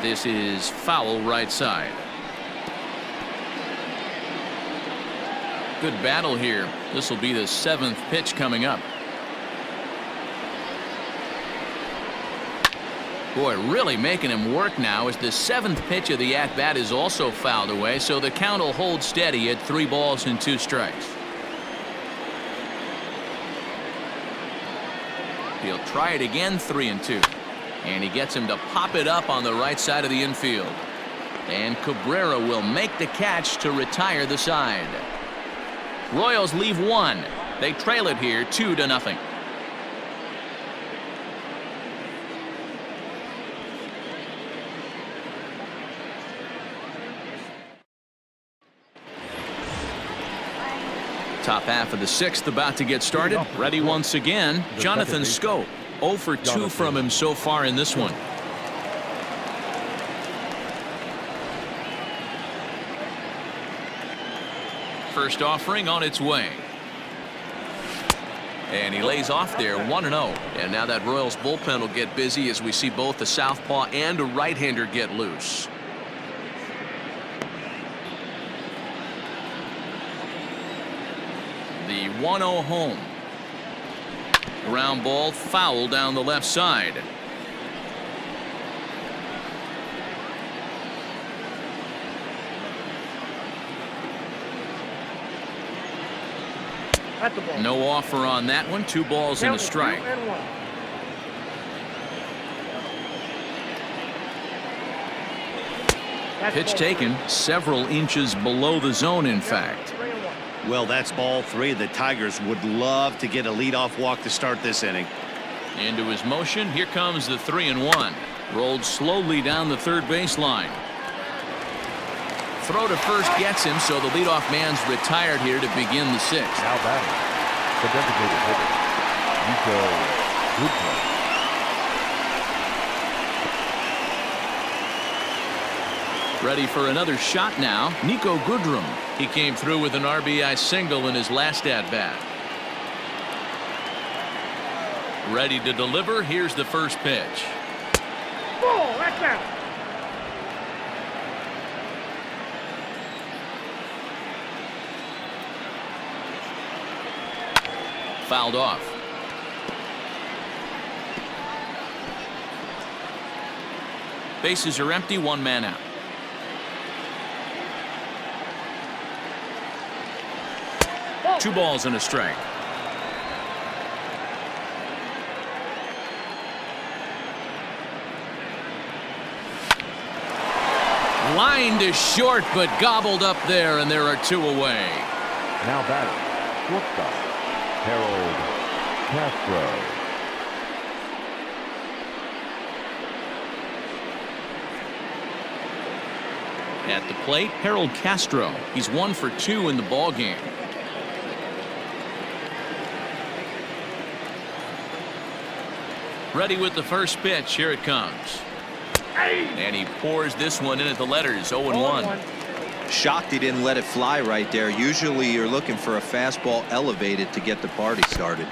Speaker 1: This is foul right side. Good battle here. This will be the 7th pitch coming up. Boy, really making him work now as the 7th pitch of the at-bat is also fouled away, so the count will hold steady at 3 balls and 2 strikes. He'll try it again, 3-2. And he gets him to pop it up on the right side of the infield. And Cabrera will make the catch to retire the side. Royals leave 1. They trail it here 2-0. Top half of the 6th about to get started. Ready once again, Jonathan Schoop. 0 for 2 from him so far in this one. First offering on its way. And he lays off there, 1-0. And now that Royals bullpen will get busy as we see both the southpaw and a right-hander get loose. The 1-0 home. Ground ball foul down the left side.
Speaker 6: At the ball.
Speaker 1: No offer on that one. 2 balls and a strike.
Speaker 6: 2-1.
Speaker 1: Pitch taken several inches below the zone, in fact.
Speaker 2: Well, that's ball 3. The Tigers would love to get a leadoff walk to start this inning.
Speaker 1: Into his motion. Here comes the 3-1. Rolled slowly down the third baseline. Throw to first gets him, so the leadoff man's retired here to begin the 6th.
Speaker 3: Now batting, the designated hitter, Niko Goodrum.
Speaker 1: Ready for another shot now. Niko Goodrum. He came through with an RBI single in his last at-bat. Ready to deliver. Here's the first pitch.
Speaker 6: Ball, that's out.
Speaker 1: Fouled off. Bases are empty. 1 man out.
Speaker 6: Ball.
Speaker 1: 2 balls and a strike. Line to short, but gobbled up there, and there are 2 away.
Speaker 3: Now batting, shortstop, Castro.
Speaker 1: At the plate, Harold Castro. He's 1 for 2 in the ball game. Ready with the first pitch. Here it comes. And he pours this one in at the letters. 0-1.
Speaker 5: Shocked he didn't let it fly right there. Usually you're looking for a fastball elevated to get the party started.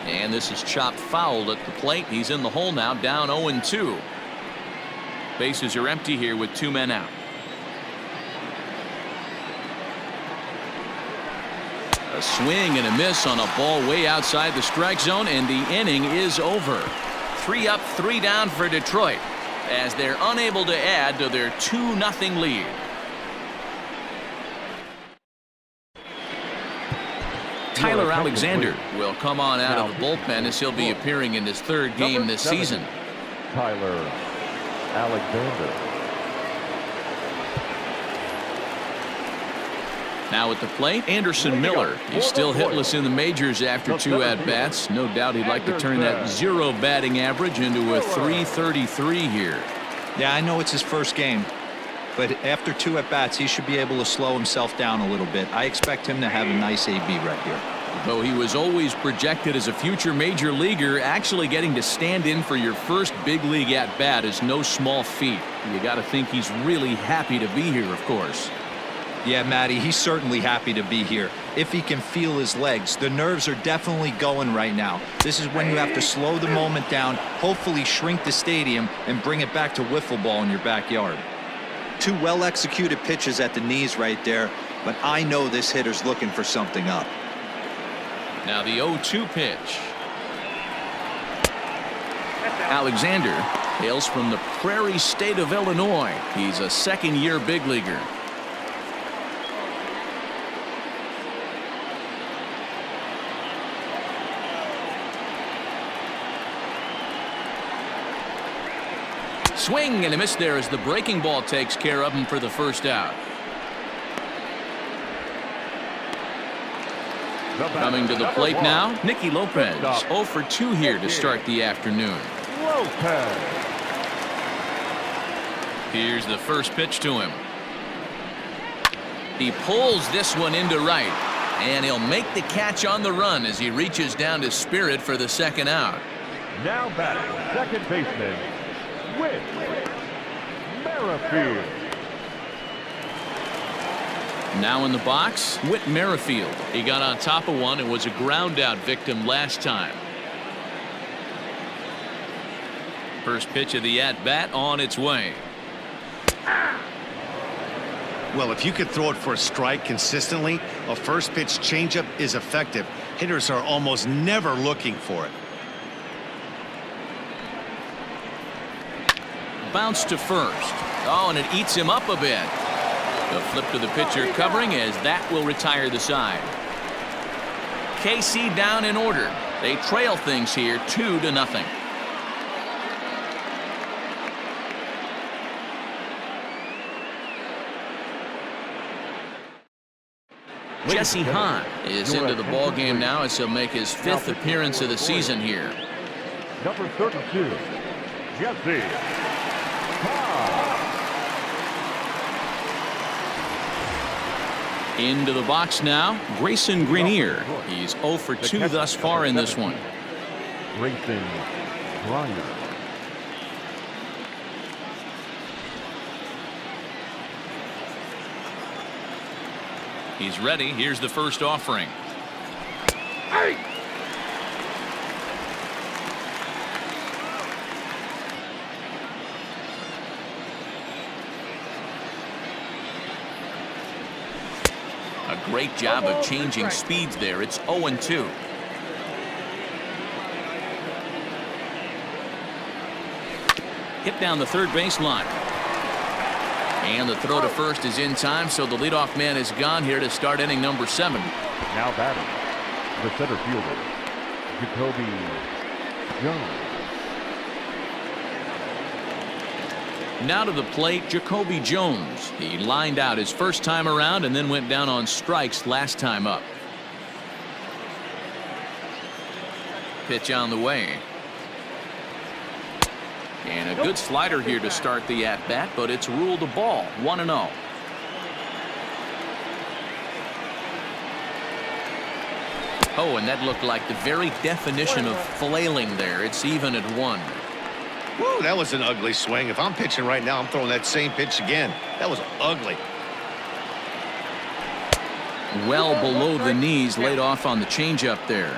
Speaker 1: And this is chopped foul at the plate. He's in the hole now, down 0-2. Bases are empty here with 2 men out. A swing and a miss on a ball way outside the strike zone, and the inning is over. 3 up, 3 down for Detroit as they're unable to add to their 2-0 lead. Tyler Alexander will come on out of the bullpen as he'll be appearing in his 3rd game this season.
Speaker 3: Tyler Alexander.
Speaker 1: Now at the plate, Anderson Miller. He's still hitless in the majors after 2 at-bats. No doubt he'd like to turn that 0 batting average into a .333 here.
Speaker 5: Yeah, I know it's his first game, but after 2 at-bats, he should be able to slow himself down a little bit. I expect him to have a nice AB right here.
Speaker 1: Though he was always projected as a future major leaguer, actually getting to stand in for your first big league at-bat is no small feat. You got to think he's really happy to be here, of course.
Speaker 5: Yeah, Matty, he's certainly happy to be here. If he can feel his legs, the nerves are definitely going right now. This is when you have to slow the moment down, hopefully shrink the stadium, and bring it back to wiffle ball in your backyard. 2 well-executed pitches at the knees right there, but I know this hitter's looking for something up.
Speaker 1: Now the 0-2 pitch. Alexander hails from the Prairie State of Illinois. He's a 2nd-year big leaguer. Swing and a miss there as the breaking ball takes care of him for the first out. Coming to the plate now, Nicky Lopez. 0 for 2 here to start the afternoon. Here's the first pitch to him. He pulls this one into right, and he'll make the catch on the run as he reaches down to Spirit for the 2nd out.
Speaker 3: Now batting, 2nd baseman, Whit Merrifield.
Speaker 1: Now in the box, Whit Merrifield. He got on top of one and was a ground out victim last time. First pitch of the at-bat on its way.
Speaker 2: Well, if you could throw it for a strike consistently, a first pitch changeup is effective. Hitters are almost never looking for it.
Speaker 1: Bounce to first. Oh, and it eats him up a bit. A flip to the pitcher covering as that will retire the side. KC down in order. They trail things here 2-0. Jesse Hahn is into the ball game now as he'll make his 5th appearance of the season here.
Speaker 3: Number 32, Jesse Hahn.
Speaker 1: Into the box now, Grayson Greiner. He's 0 for 2 thus far in this one.
Speaker 3: Grayson Greiner.
Speaker 1: He's ready. Here's the first offering.
Speaker 6: Hey!
Speaker 1: A great job of changing speeds there. It's 0-2. Hit down the 3rd baseline. And the throw to first is in time, so the leadoff man is gone here to start inning number 7.
Speaker 3: Now batting, the center fielder, JaCoby Jones.
Speaker 1: Now to the plate, JaCoby Jones. He lined out his first time around and then went down on strikes last time up. Pitch on the way. And a good slider here to start the at-bat, but it's ruled a ball. 1-0. Oh, and that looked like the very definition of flailing there. It's even at 1.
Speaker 2: Woo, that was an ugly swing. If I'm pitching right now, I'm throwing that same pitch again. That was ugly.
Speaker 1: Well below the knees, laid off on the changeup there.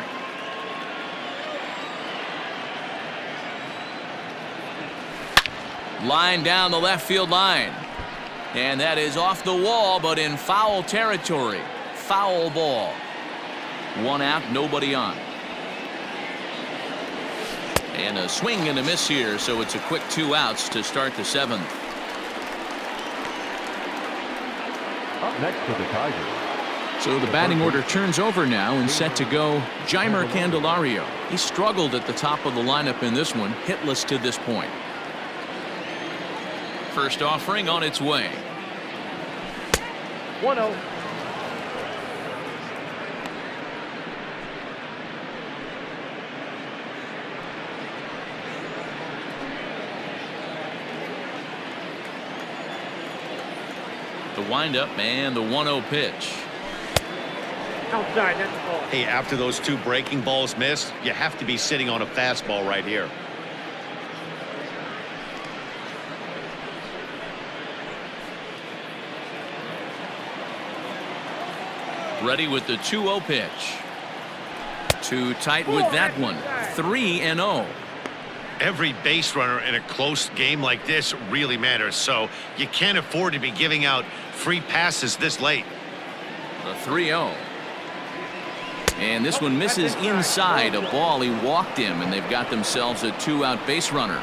Speaker 1: Line down the left field line. And that is off the wall, but in foul territory. Foul ball. 1 out, nobody on. And a swing and a miss here, so it's a quick 2 outs to start the 7th.
Speaker 3: Up next for the Tigers.
Speaker 1: So the batting order turns over now and set to go Jeimer Candelario. He struggled at the top of the lineup in this one, hitless to this point. First offering on its way.
Speaker 3: 1-0.
Speaker 1: The windup and the 1-0 pitch.
Speaker 6: Outside, that's the ball.
Speaker 2: Hey, after those 2 breaking balls missed, you have to be sitting on a fastball right here.
Speaker 1: Ready with the 2-0 pitch. Too tight with that one. 3-0.
Speaker 2: Every base runner in a close game like this really matters, so you can't afford to be giving out free passes this late.
Speaker 1: The 3-0. And this one misses inside. A ball. He walked him, and they've got themselves a 2-out base runner.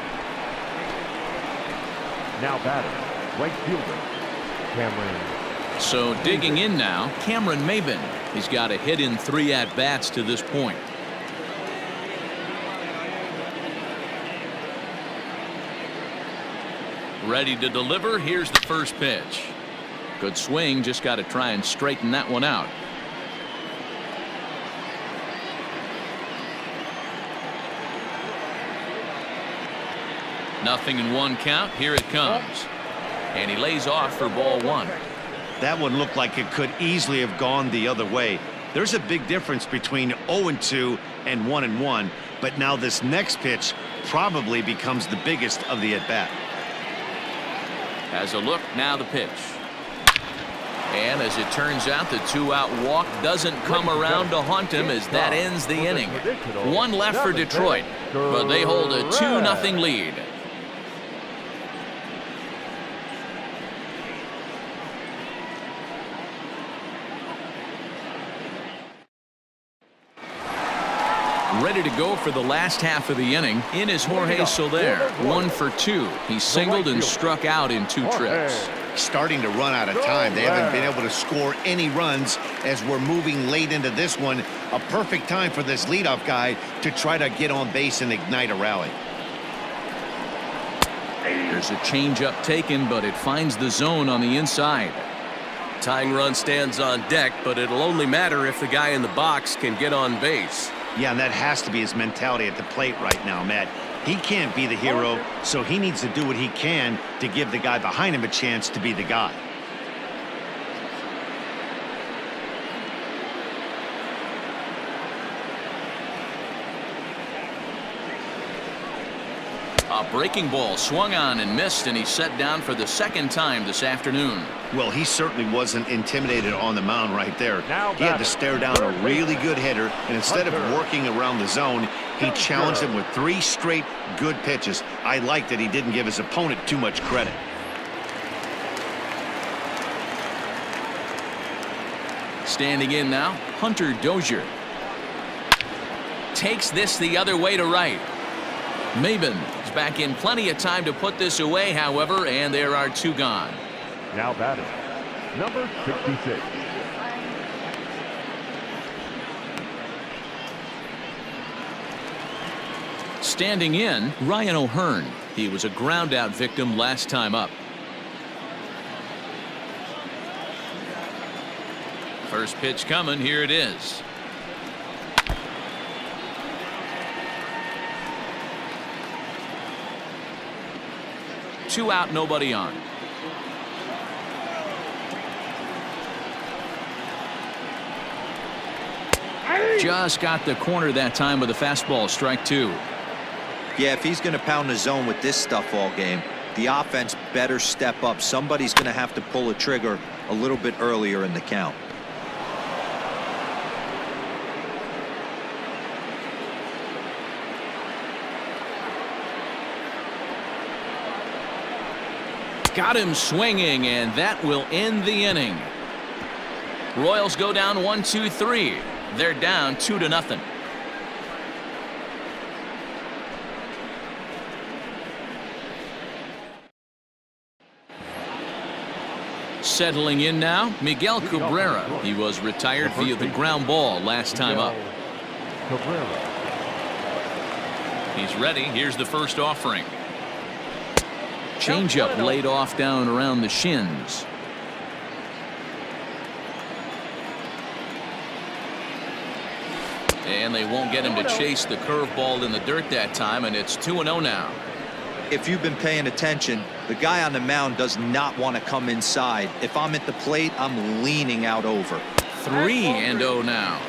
Speaker 3: Now batting, right fielder, Cameron.
Speaker 1: So digging in now, Cameron Maybin. He's got a hit in 3 at-bats to this point. Ready to deliver. Here's the first pitch. Good swing. Just got to try and straighten that one out. Nothing in 1 count. Here it comes. And he lays off for ball 1.
Speaker 2: That one looked like it could easily have gone the other way. There's a big difference between 0-2 and 1-1, but now this next pitch probably becomes the biggest of the at-bat.
Speaker 1: As a look, now the pitch. And as it turns out, the 2-out walk doesn't come around to haunt him as that ends the inning. 1 left for Detroit, but they hold a 2-0 lead. Ready to go for the last half of the inning. In is Jorge Soler. 1 for 2. He singled and struck out in 2 trips.
Speaker 2: Starting to run out of time. They haven't been able to score any runs as we're moving late into this one. A perfect time for this leadoff guy to try to get on base and ignite a rally.
Speaker 1: There's a changeup taken, but it finds the zone on the inside.
Speaker 8: Tying run stands on deck, but it'll only matter if the guy in the box can get on base.
Speaker 2: Yeah, and that has to be his mentality at the plate right now, Matt. He can't be the hero, so he needs to do what he can to give the guy behind him a chance to be the guy.
Speaker 1: A breaking ball swung on and missed, and he's set down for the 2nd time this afternoon.
Speaker 2: Well, he certainly wasn't intimidated on the mound right there. He had to stare down a really good hitter, and instead of working around the zone, he challenged him with 3 straight good pitches. I like that he didn't give his opponent too much credit.
Speaker 1: Standing in now, Hunter Dozier. Takes this the other way to right. Maybin is back in plenty of time to put this away, however, and there are 2 gone.
Speaker 3: Now batting, number 66.
Speaker 1: Standing in, Ryan O'Hearn. He was a ground-out victim last time up. First pitch coming. Here it is. 2 out, nobody on. Just got the corner that time with a fastball, strike 2.
Speaker 5: Yeah, if he's going to pound the zone with this stuff all game, the offense better step up. Somebody's going to have to pull a trigger a little bit earlier in the count.
Speaker 1: Got him swinging, and that will end the inning. Royals go down 1-2-3. They're down 2-0. Settling in now, Miguel Cabrera. He was retired via the ground ball last time up. He's ready. Here's the first offering. Changeup laid off down around the shins. And they won't get him to chase the curveball in the dirt that time, and it's 2-0 now.
Speaker 5: If you've been paying attention, the guy on the mound does not want to come inside. If I'm at the plate, I'm leaning out over.
Speaker 1: 3-0 now.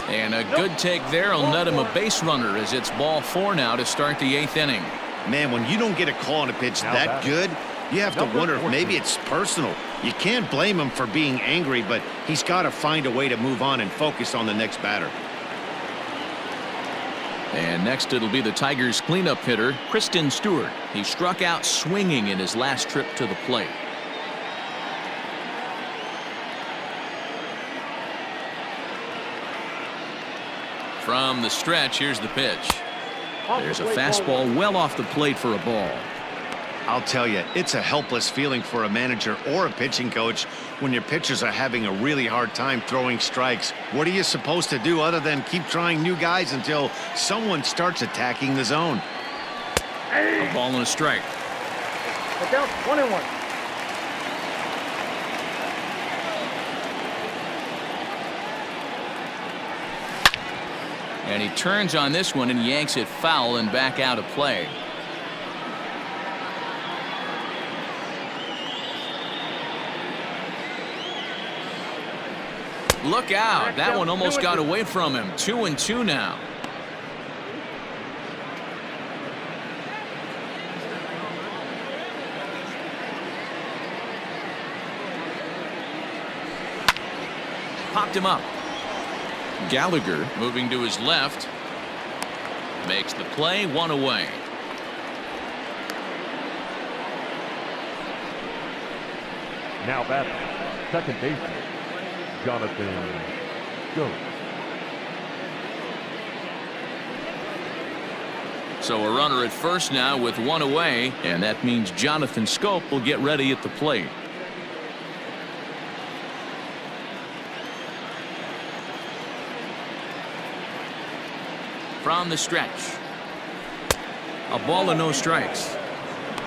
Speaker 1: And a good take there will net him a base runner as it's ball 4 now to start the 8th inning.
Speaker 2: Man, when you don't get a call on a pitch that good, you have to wonder if maybe it's personal. You can't blame him for being angry, but he's got to find a way to move on and focus on the next batter.
Speaker 1: And next it'll be the Tigers cleanup hitter, Christin Stewart. He struck out swinging in his last trip to the plate. From the stretch, here's the pitch. There's a fastball well off the plate for a ball.
Speaker 2: I'll tell you, it's a helpless feeling for a manager or a pitching coach when your pitchers are having a really hard time throwing strikes. What are you supposed to do other than keep trying new guys until someone starts attacking the zone?
Speaker 1: A ball and a strike.
Speaker 6: Get down, 1-1.
Speaker 1: And he turns on this one and yanks it foul and back out of play. Look out. That one almost got away from him. 2-2 now. Popped him up. Gallagher moving to his left. Makes the play, 1 away.
Speaker 3: Now batting, second baseman, Jonathan Schoop.
Speaker 1: So a runner at first now with 1 away, and that means Jonathan Schoop will get ready at the plate. From the stretch. A ball and no strikes.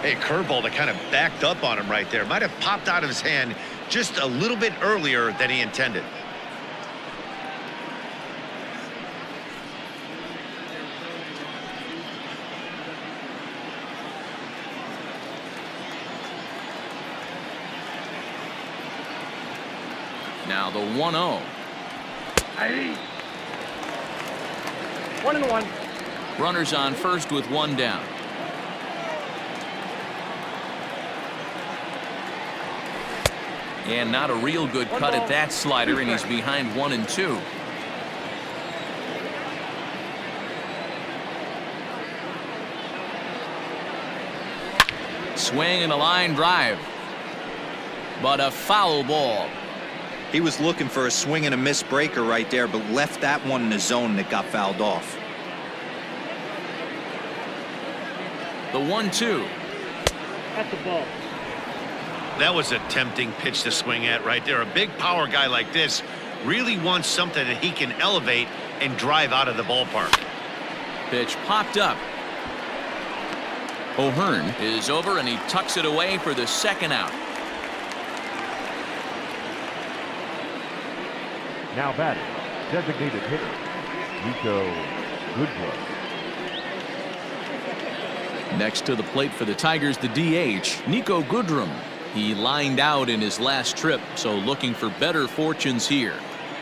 Speaker 2: Hey, curveball that kind of backed up on him right there. Might have popped out of his hand just a little bit earlier than he intended.
Speaker 1: Now the 1-0.
Speaker 6: 1-1.
Speaker 1: Runners on first with 1 down. And not a real good cut at that slider, and he's behind 1-2. Swing and a line drive. But a foul ball.
Speaker 5: He was looking for a swing and a miss breaker right there, but left that one in the zone that got fouled off.
Speaker 1: The 1-2.
Speaker 6: That's the ball.
Speaker 2: That was a tempting pitch to swing at right there. A big power guy like this really wants something that he can elevate and drive out of the ballpark.
Speaker 1: Pitch popped up. O'Hearn is over, and he tucks it away for the 2nd out.
Speaker 3: Now batting, designated hitter, Niko Goodrum.
Speaker 1: Next to the plate for the Tigers, the DH, Niko Goodrum. He lined out in his last trip, so looking for better fortunes here.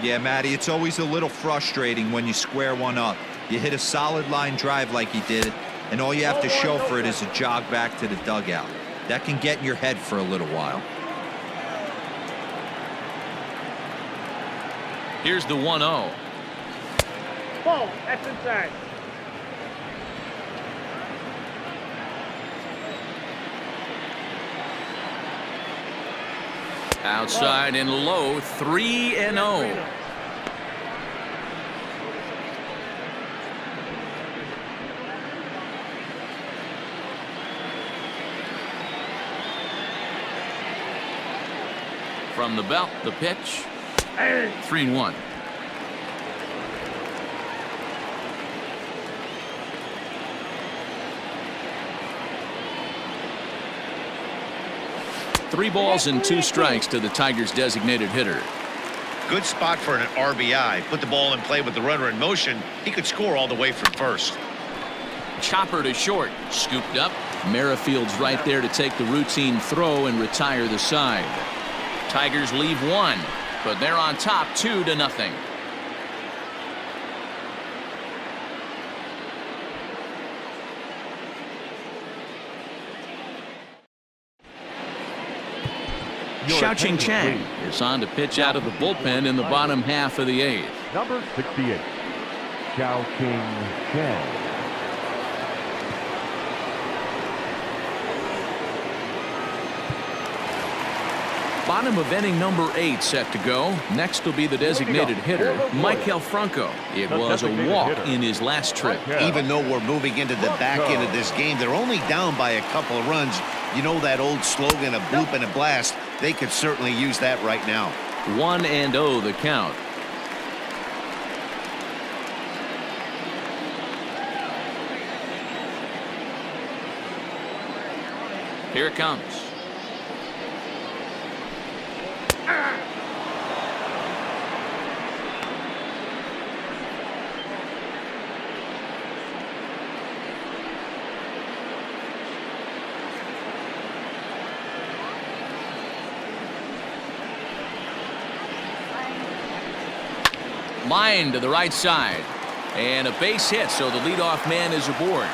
Speaker 5: Yeah, Matty, it's always a little frustrating when you square one up. You hit a solid line drive like he did, and all you have to show for it is a jog back to the dugout. That can get in your head for a little while.
Speaker 1: Here's the 1-0.
Speaker 6: Ball, that's inside.
Speaker 1: Outside and low, 3-0. From the belt, the pitch. 3-1. Three balls and 2 strikes to the Tigers' designated hitter.
Speaker 2: Good spot for an RBI. Put the ball in play with the runner in motion. He could score all the way from first.
Speaker 1: Chopper to short. Scooped up. Merrifield's right there to take the routine throw and retire the side. Tigers leave 1, but they're on top 2-0. Xiao Chang is on to pitch out of the bullpen in the bottom half of the 8th.
Speaker 3: Number 68, Xiao Chang.
Speaker 1: Bottom of inning number 8 set to go. Next will be the designated hitter, Maikel Franco. It was a walk in his last trip.
Speaker 2: Even though we're moving into the back end of this game, they're only down by a couple of runs. You know that old slogan, a bloop and a blast. They could certainly use that right now.
Speaker 1: 1-0 the count. Here it comes. Line to the right side. And a base hit, so the leadoff man is aboard.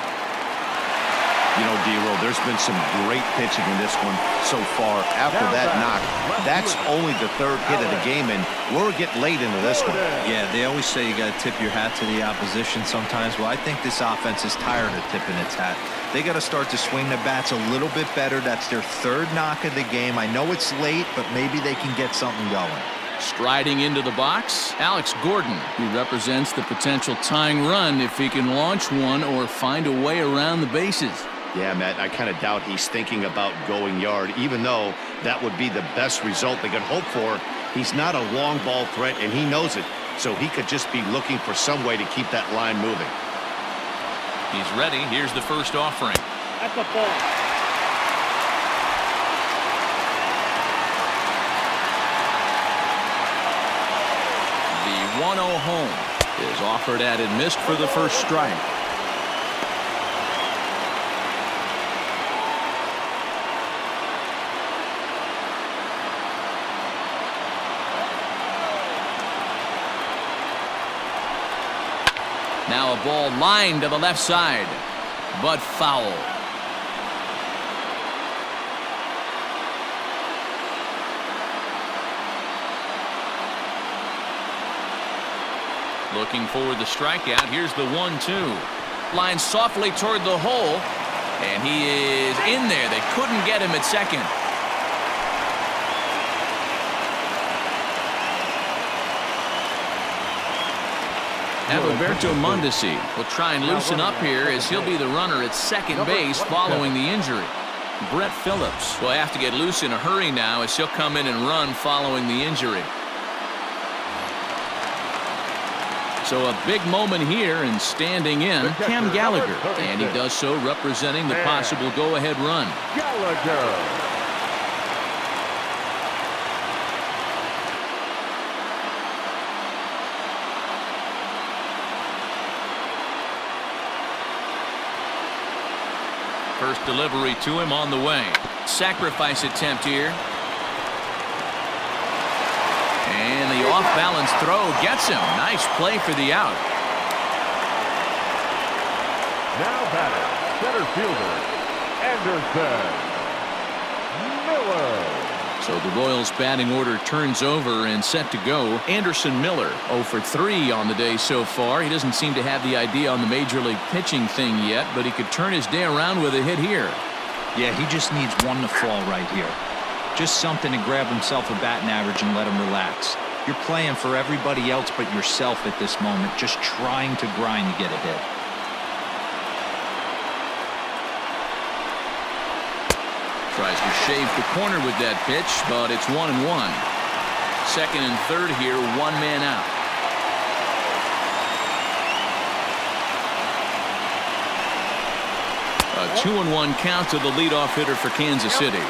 Speaker 2: You know, D-Roll, there's been some great pitching in this one so far. After that knock, that's only the 3rd hit of the game, and we're getting late into this one.
Speaker 5: Yeah, they always say you got to tip your hat to the opposition sometimes. Well, I think this offense is tired of tipping its hat. They got to start to swing the bats a little bit better. That's their 3rd knock of the game. I know it's late, but maybe they can get something going.
Speaker 1: Striding into the box, Alex Gordon, who represents the potential tying run if he can launch one or find a way around the bases.
Speaker 2: Yeah, Matt, I kind of doubt he's thinking about going yard, even though that would be the best result they could hope for. He's not a long ball threat, and he knows it, so he could just be looking for some way to keep that line moving.
Speaker 1: He's ready. Here's the first offering.
Speaker 6: That's a ball.
Speaker 1: The 1-0 home is offered at and missed for the first strike. Now a ball lined to the left side, but foul. Looking for the strikeout. Here's the 1-2. Line softly toward the hole, and he is in there. They couldn't get him at second. Alberto Mondesi will try and loosen up here as he'll be the runner at second base following the injury. Brett Phillips will have to get loose in a hurry now as he'll come in and run following the injury. So a big moment here, and standing in, Cam Gallagher, and he does so representing the possible go-ahead run.
Speaker 3: Gallagher.
Speaker 1: First delivery to him on the way. Sacrifice attempt here. And the off-balance throw gets him. Nice play for the out.
Speaker 3: Now batter, center fielder, Anderson Miller.
Speaker 1: So the Royals batting order turns over and set to go. Anderson Miller 0 for 3 on the day so far. He doesn't seem to have the idea on the major league pitching thing yet, but he could turn his day around with a hit here.
Speaker 5: Yeah, he just needs one to fall right here. Just something to grab himself a batting average and let him relax. You're playing for everybody else but yourself at this moment, just trying to grind to get a hit.
Speaker 1: Tries to shave the corner with that pitch, but it's 1-1. Second and third here, one man out. A 2-1 count to the leadoff hitter for Kansas City.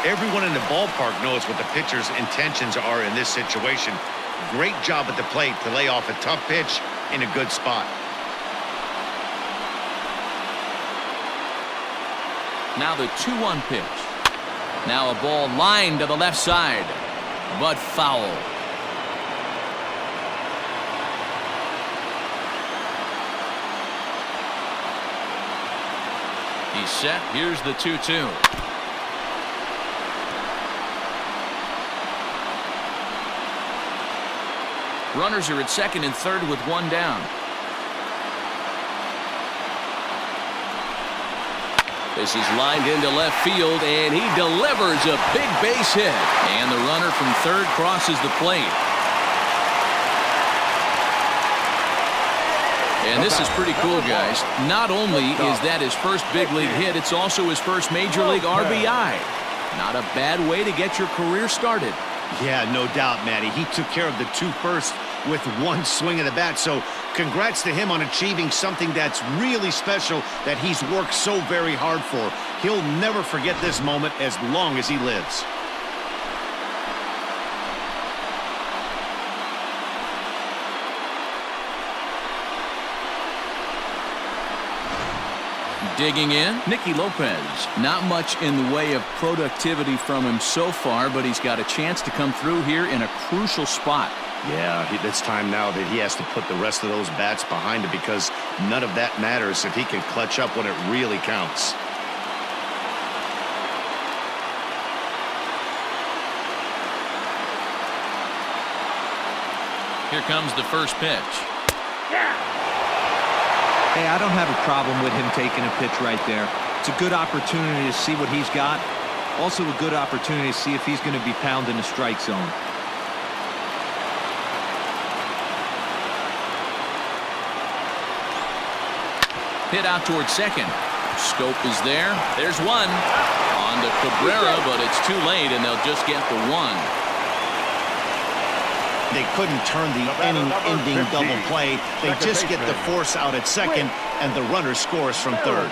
Speaker 2: Everyone in the ballpark knows what the pitcher's intentions are in this situation. Great job at the plate to lay off a tough pitch in a good spot.
Speaker 1: Now the 2-1 pitch. Now a ball lined to the left side, but foul. He's set. Here's the 2-2. Runners are at second and third with one down. This is lined into left field, and he delivers a big base hit. And the runner from third crosses the plate. And this is pretty cool, guys. Not only is that his first big league hit, it's also his first major league RBI. Not a bad way to get your career started.
Speaker 2: Yeah, no doubt, Matty. He took care of the two first with one swing of the bat. So congrats to him on achieving something that's really special that he's worked so very hard for. He'll never forget this moment as long as he lives.
Speaker 1: Digging in, Nicky Lopez. Not much in the way of productivity from him so far, but he's got a chance to come through here in a crucial spot.
Speaker 2: Yeah, it's time now that he has to put the rest of those bats behind him because none of that matters if he can clutch up when it really counts.
Speaker 1: Here comes the first pitch.
Speaker 5: Hey, I don't have a problem with him taking a pitch right there. It's a good opportunity to see what he's got. Also a good opportunity to see if he's going to be pounding the strike zone.
Speaker 1: Hit out towards second. Scope is there. There's one. On to Cabrera, but it's too late, and they'll just get the one.
Speaker 2: They couldn't turn the inning-ending double play. They just get the force out at second, and the runner scores from third.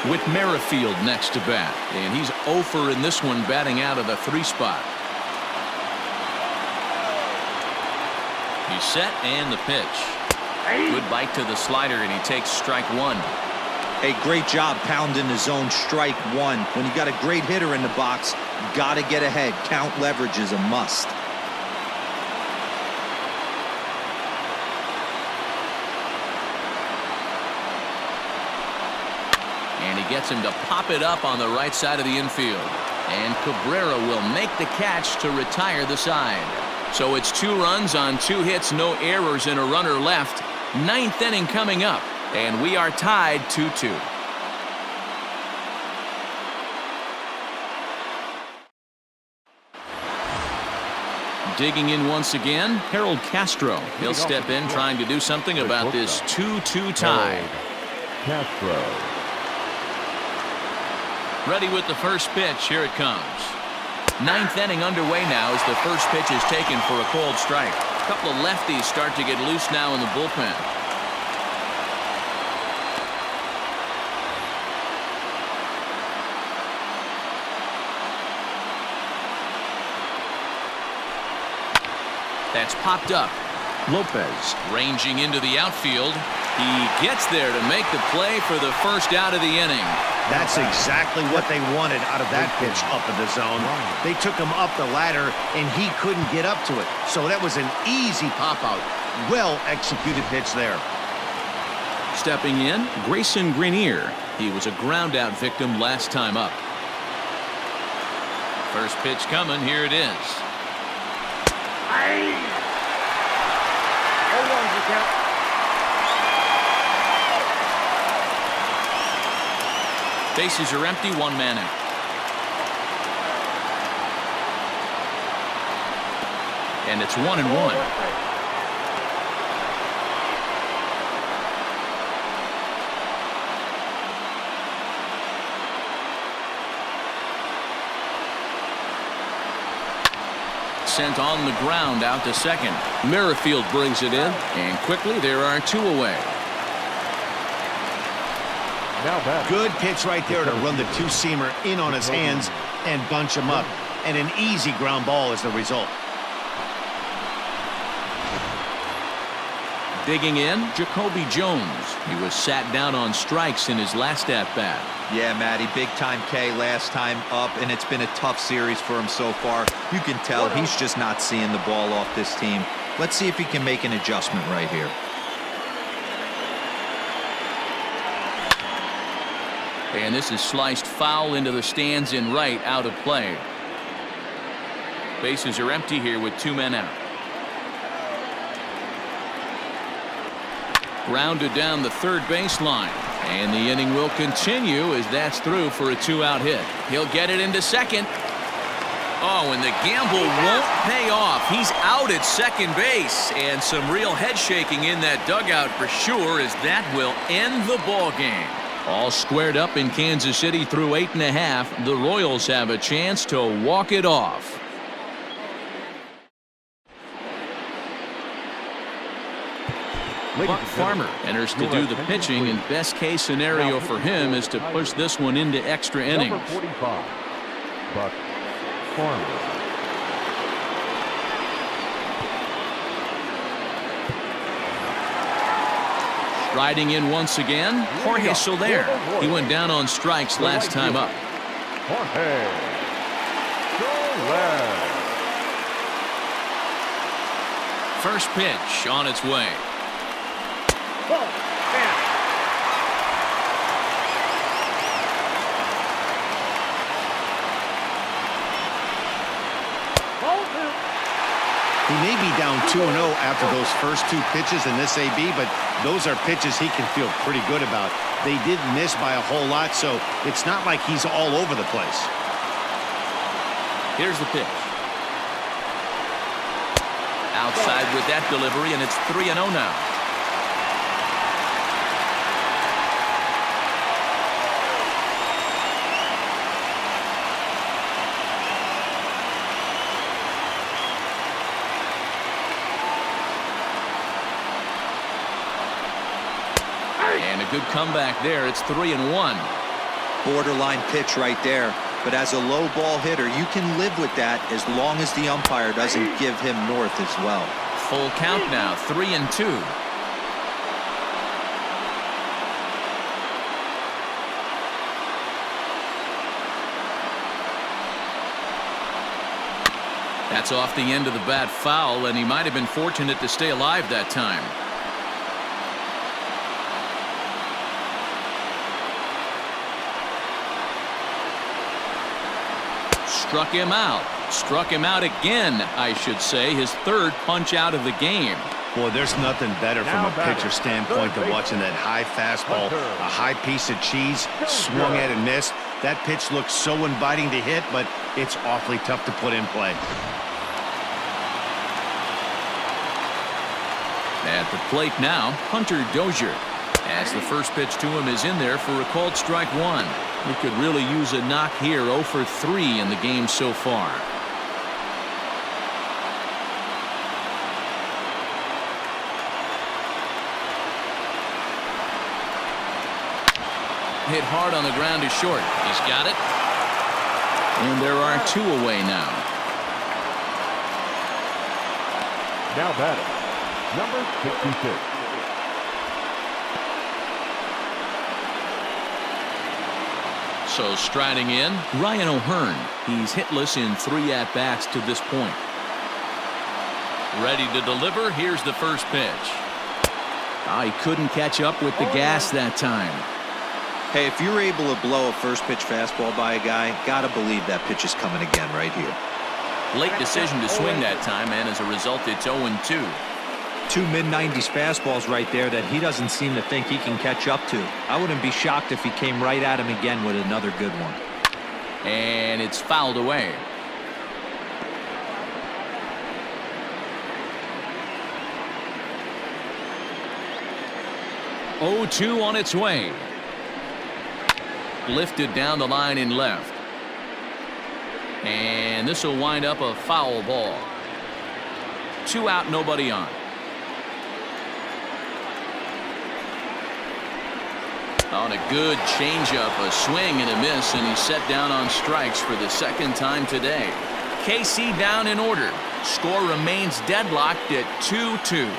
Speaker 1: Whit Merrifield next to bat, and he's 0 for in this one, batting out of the 3 spot. He's set, and the pitch. Good bite to the slider, and he takes strike one.
Speaker 5: Hey, great job pounding the zone, strike one. When you got a great hitter in the box, got to get ahead. Count leverage is a must.
Speaker 1: And he gets him to pop it up on the right side of the infield. And Cabrera will make the catch to retire the side. So it's 2 runs on 2 hits, no errors, and a runner left. 9th inning coming up. And we are tied 2-2. Digging in once again, Harold Castro. He'll step in trying to do something about this 2-2 tie.
Speaker 3: Castro.
Speaker 1: Ready with the first pitch. Here it comes. 9th inning underway now as the first pitch is taken for a called strike. A couple of lefties start to get loose now in the bullpen. That's popped up.
Speaker 3: Lopez.
Speaker 1: Ranging into the outfield. He gets there to make the play for the first out of the inning.
Speaker 2: That's exactly what they wanted out of that pitch up in the zone. They took him up the ladder, and he couldn't get up to it. So that was an easy pop-out. Well-executed pitch there.
Speaker 1: Stepping in, Grayson Greiner. He was a ground-out victim last time up. First pitch coming. Here it is. Bases are empty, one man out. And it's 1-1. Sent on the ground out to second. Merrifield brings it in, and quickly there are two away.
Speaker 2: Good pitch right there to run the two-seamer in on his hands and bunch him up. And an easy ground ball is the result.
Speaker 1: Digging in, JaCoby Jones. He was sat down on strikes in his last at-bat.
Speaker 5: Yeah, Matty, big-time K last time up, and it's been a tough series for him so far. You can tell he's just not seeing the ball off this team. Let's see if he can make an adjustment right here.
Speaker 1: And this is sliced foul into the stands in right, out of play. Bases are empty here with two men out. Grounded down the third baseline. And the inning will continue as that's through for a two-out hit. He'll get it into second. Oh, and the gamble won't pay off. He's out at second base. And some real head shaking in that dugout for sure, as that will end the ball game. All squared up in Kansas City through 8.5. The Royals have a chance to walk it off. Buck Farmer enters to do the pitching, and best case scenario for him is to push this one into extra innings.
Speaker 3: Number 45, Buck Farmer.
Speaker 1: Riding in once again, Jorge Soler. He went down on strikes last time up.
Speaker 3: Jorge Soler.
Speaker 1: First pitch on its way.
Speaker 2: He may be down 2-0 after those first two pitches in this AB, but those are pitches he can feel pretty good about. They didn't miss by a whole lot, so it's not like he's all over the place.
Speaker 1: Here's the pitch. Outside with that delivery, and it's 3-0 now. And a good comeback there. It's 3-1.
Speaker 5: Borderline pitch right there. But as a low ball hitter, you can live with that as long as the umpire doesn't give him north as well.
Speaker 1: Full count now, 3-2. That's off the end of the bat foul, and he might have been fortunate to stay alive that time. Struck him out. Struck him out again, I should say. His third punch out of the game.
Speaker 2: Boy, there's nothing better from a pitcher standpoint than watching that high fastball, a high piece of cheese, swung at and missed. That pitch looks so inviting to hit, but it's awfully tough to put in play.
Speaker 1: At the plate now, Hunter Dozier. As the first pitch to him is in there for a called strike one. He could really use a knock here. 0 for 3 in the game so far. Hit hard on the ground to short. He's got it. And there are two away now.
Speaker 3: Now batting, Number 66.
Speaker 1: So striding in, Ryan O'Hearn. He's hitless in 3 at-bats to this point. Ready to deliver. Here's the first pitch. He couldn't catch up with the gas that time.
Speaker 5: Hey, if you're able to blow a first pitch fastball by a guy, gotta believe that pitch is coming again right here.
Speaker 1: Late decision to swing that time, and as a result, it's 0-2.
Speaker 5: 2 mid-90s fastballs right there that he doesn't seem to think he can catch up to. I wouldn't be shocked if he came right at him again with another good one.
Speaker 1: And it's fouled away. Oh-2 on its way. Lifted down the line in left. And this will wind up a foul ball. 2 out, nobody on. On a good changeup, a swing and a miss, and he's set down on strikes for the second time today. KC down in order. Score remains deadlocked at 2-2.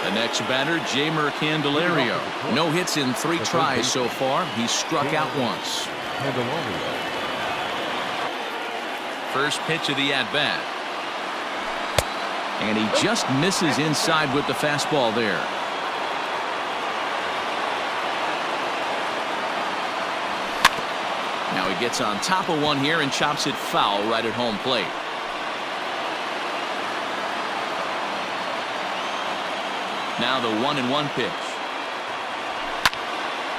Speaker 1: The next batter, Jeimer Candelario. No hits in 3 tries so far. He's struck out once.
Speaker 3: Candelario.
Speaker 1: First pitch of the at-bat. And he just misses inside with the fastball there. Now he gets on top of one here and chops it foul right at home plate. Now the 1-1 pitch.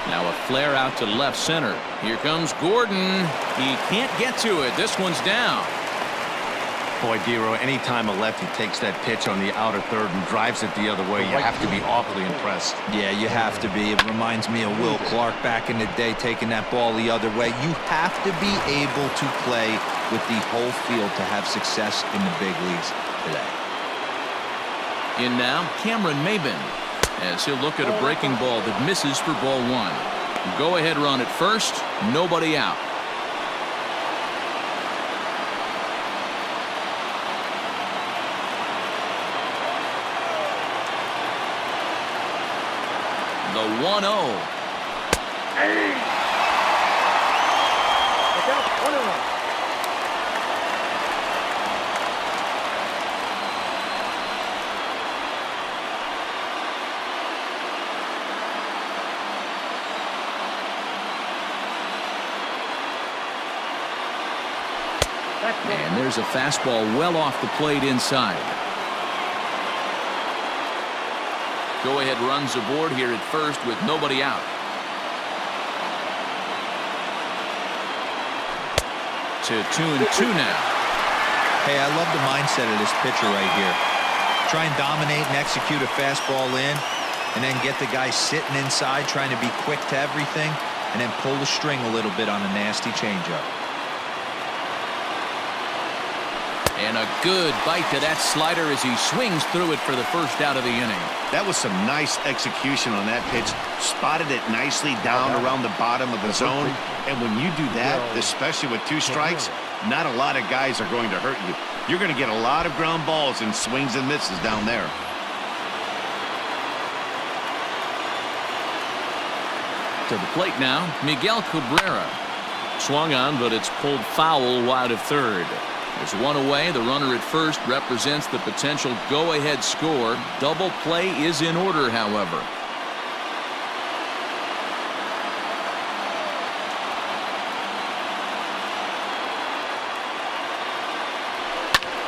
Speaker 1: Now a flare out to left center. Here comes Gordon. He can't get to it. This one's down.
Speaker 2: Boy, Dero, anytime a lefty takes that pitch on the outer third and drives it the other way, you have to be awfully impressed.
Speaker 5: Yeah, you have to be. It reminds me of Will Clark back in the day taking that ball the other way. You have to be able to play with the whole field to have success in the big leagues today.
Speaker 1: In now, Cameron Maybin, as he'll look at a breaking ball that misses for ball 1. Go ahead run at first, nobody out. The 1-0.
Speaker 6: Hey. Look out, 1-1.
Speaker 1: And there's a fastball well off the plate inside. Go ahead runs aboard here at first with nobody out. To 2-2 now.
Speaker 5: Hey, I love the mindset of this pitcher right here. Try and dominate and execute a fastball in, and then get the guy sitting inside trying to be quick to everything, and then pull the string a little bit on a nasty changeup.
Speaker 1: And a good bite to that slider as he swings through it for the first out of the inning.
Speaker 2: That was some nice execution on that pitch. Spotted it nicely down around the bottom of the zone. And when you do that, especially with 2 strikes, not a lot of guys are going to hurt you. You're going to get a lot of ground balls and swings and misses down there.
Speaker 1: To the plate now, Miguel Cabrera. Swung on, but it's pulled foul wide of third. There's one away. The runner at first represents the potential go-ahead score. Double play is in order, however.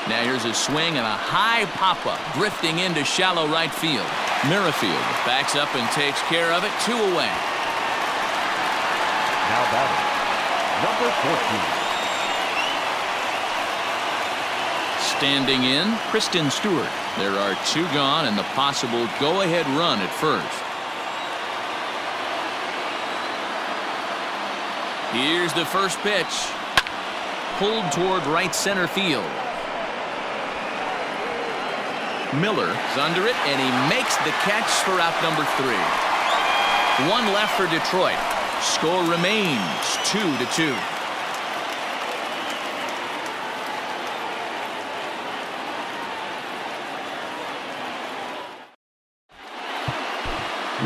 Speaker 1: Now here's a swing and a high pop-up, drifting into shallow right field. Merrifield backs up and takes care of it. 2 away.
Speaker 3: Now batting, number 14.
Speaker 1: Standing in, Christin Stewart. There are 2 gone and the possible go-ahead run at first. Here's the first pitch. Pulled toward right center field. Miller is under it, and he makes the catch for out number 3. 1 left for Detroit. Score remains 2-2.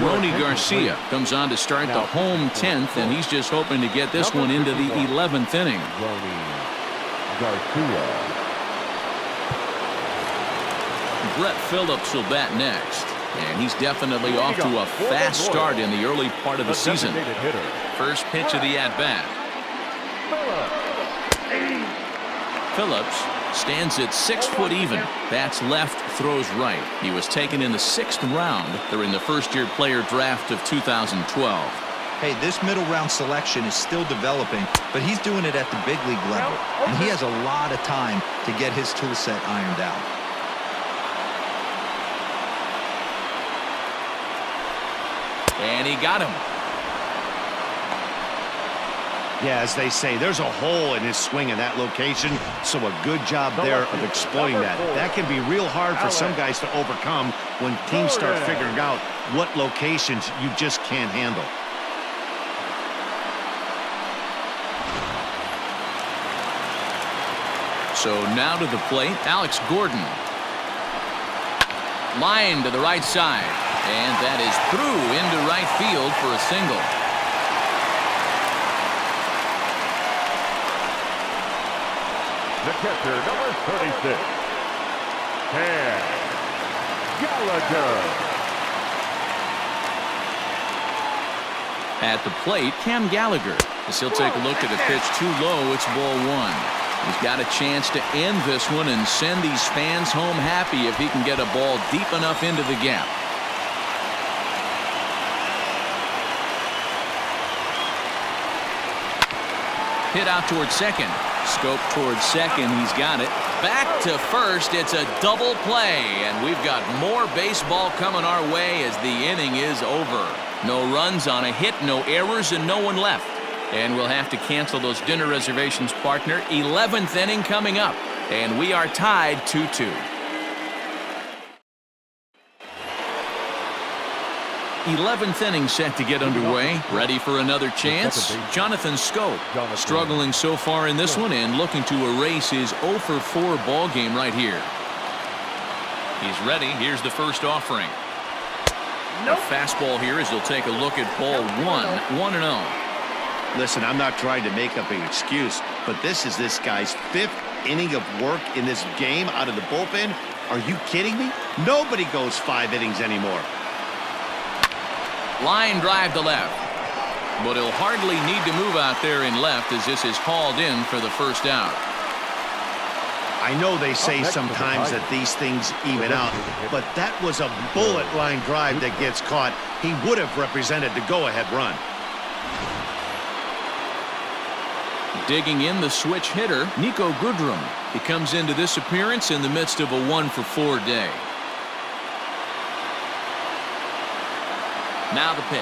Speaker 1: Ronnie Garcia comes on to start the home 10th, and he's just hoping to get this one into the 11th inning.
Speaker 3: Ronnie Garcia.
Speaker 1: Brett Phillips will bat next, and he's definitely off to a fast start in the early part of the season. First pitch of the at-bat. Phillips stands at 6 foot even. Bats left, throws right. He was taken in the 6th round during the first-year player draft of 2012.
Speaker 5: Hey, this middle round selection is still developing, but he's doing it at the big league level, and he has a lot of time to get his tool set ironed out.
Speaker 1: And he got him.
Speaker 2: Yeah, as they say, there's a hole in his swing in that location, so a good job there of exploiting that. That can be real hard for some guys to overcome when teams start figuring out what locations you just can't handle.
Speaker 1: So now to the plate, Alex Gordon. Line to the right side, and that is through into right field for a single.
Speaker 3: The catcher, number 36, Gallagher.
Speaker 1: At the plate, Cam Gallagher. As he'll take a look at a pitch too low, it's ball 1. He's got a chance to end this one and send these fans home happy if he can get a ball deep enough into the gap. Hit out towards second. Scope towards second. He's got it. Back to first. It's a double play, and we've got more baseball coming our way as the inning is over. No runs on a hit, no errors, and no one left. And we'll have to cancel those dinner reservations, partner. 11th inning coming up, and we are tied 2-2. 11th inning set to get underway. Ready for another chance. Jonathan Scope struggling so far in this one and looking to erase his 0 for 4 ball game right here. He's ready. Here's the first offering. A fastball here as he'll take a look at ball 1-0.
Speaker 2: Listen, I'm not trying to make up an excuse, but this is this guy's 5th inning of work in this game out of the bullpen. Are you kidding me? Nobody goes 5 innings anymore.
Speaker 1: Line drive to left, but he'll hardly need to move out there in left as this is hauled in for the first out.
Speaker 2: I know they say sometimes that these things even out, but that was a bullet line drive that gets caught. He would have represented the go-ahead run.
Speaker 1: Digging in the switch hitter, Niko Goodrum. He comes into this appearance in the midst of a 1 for 4 day. Now the pitch.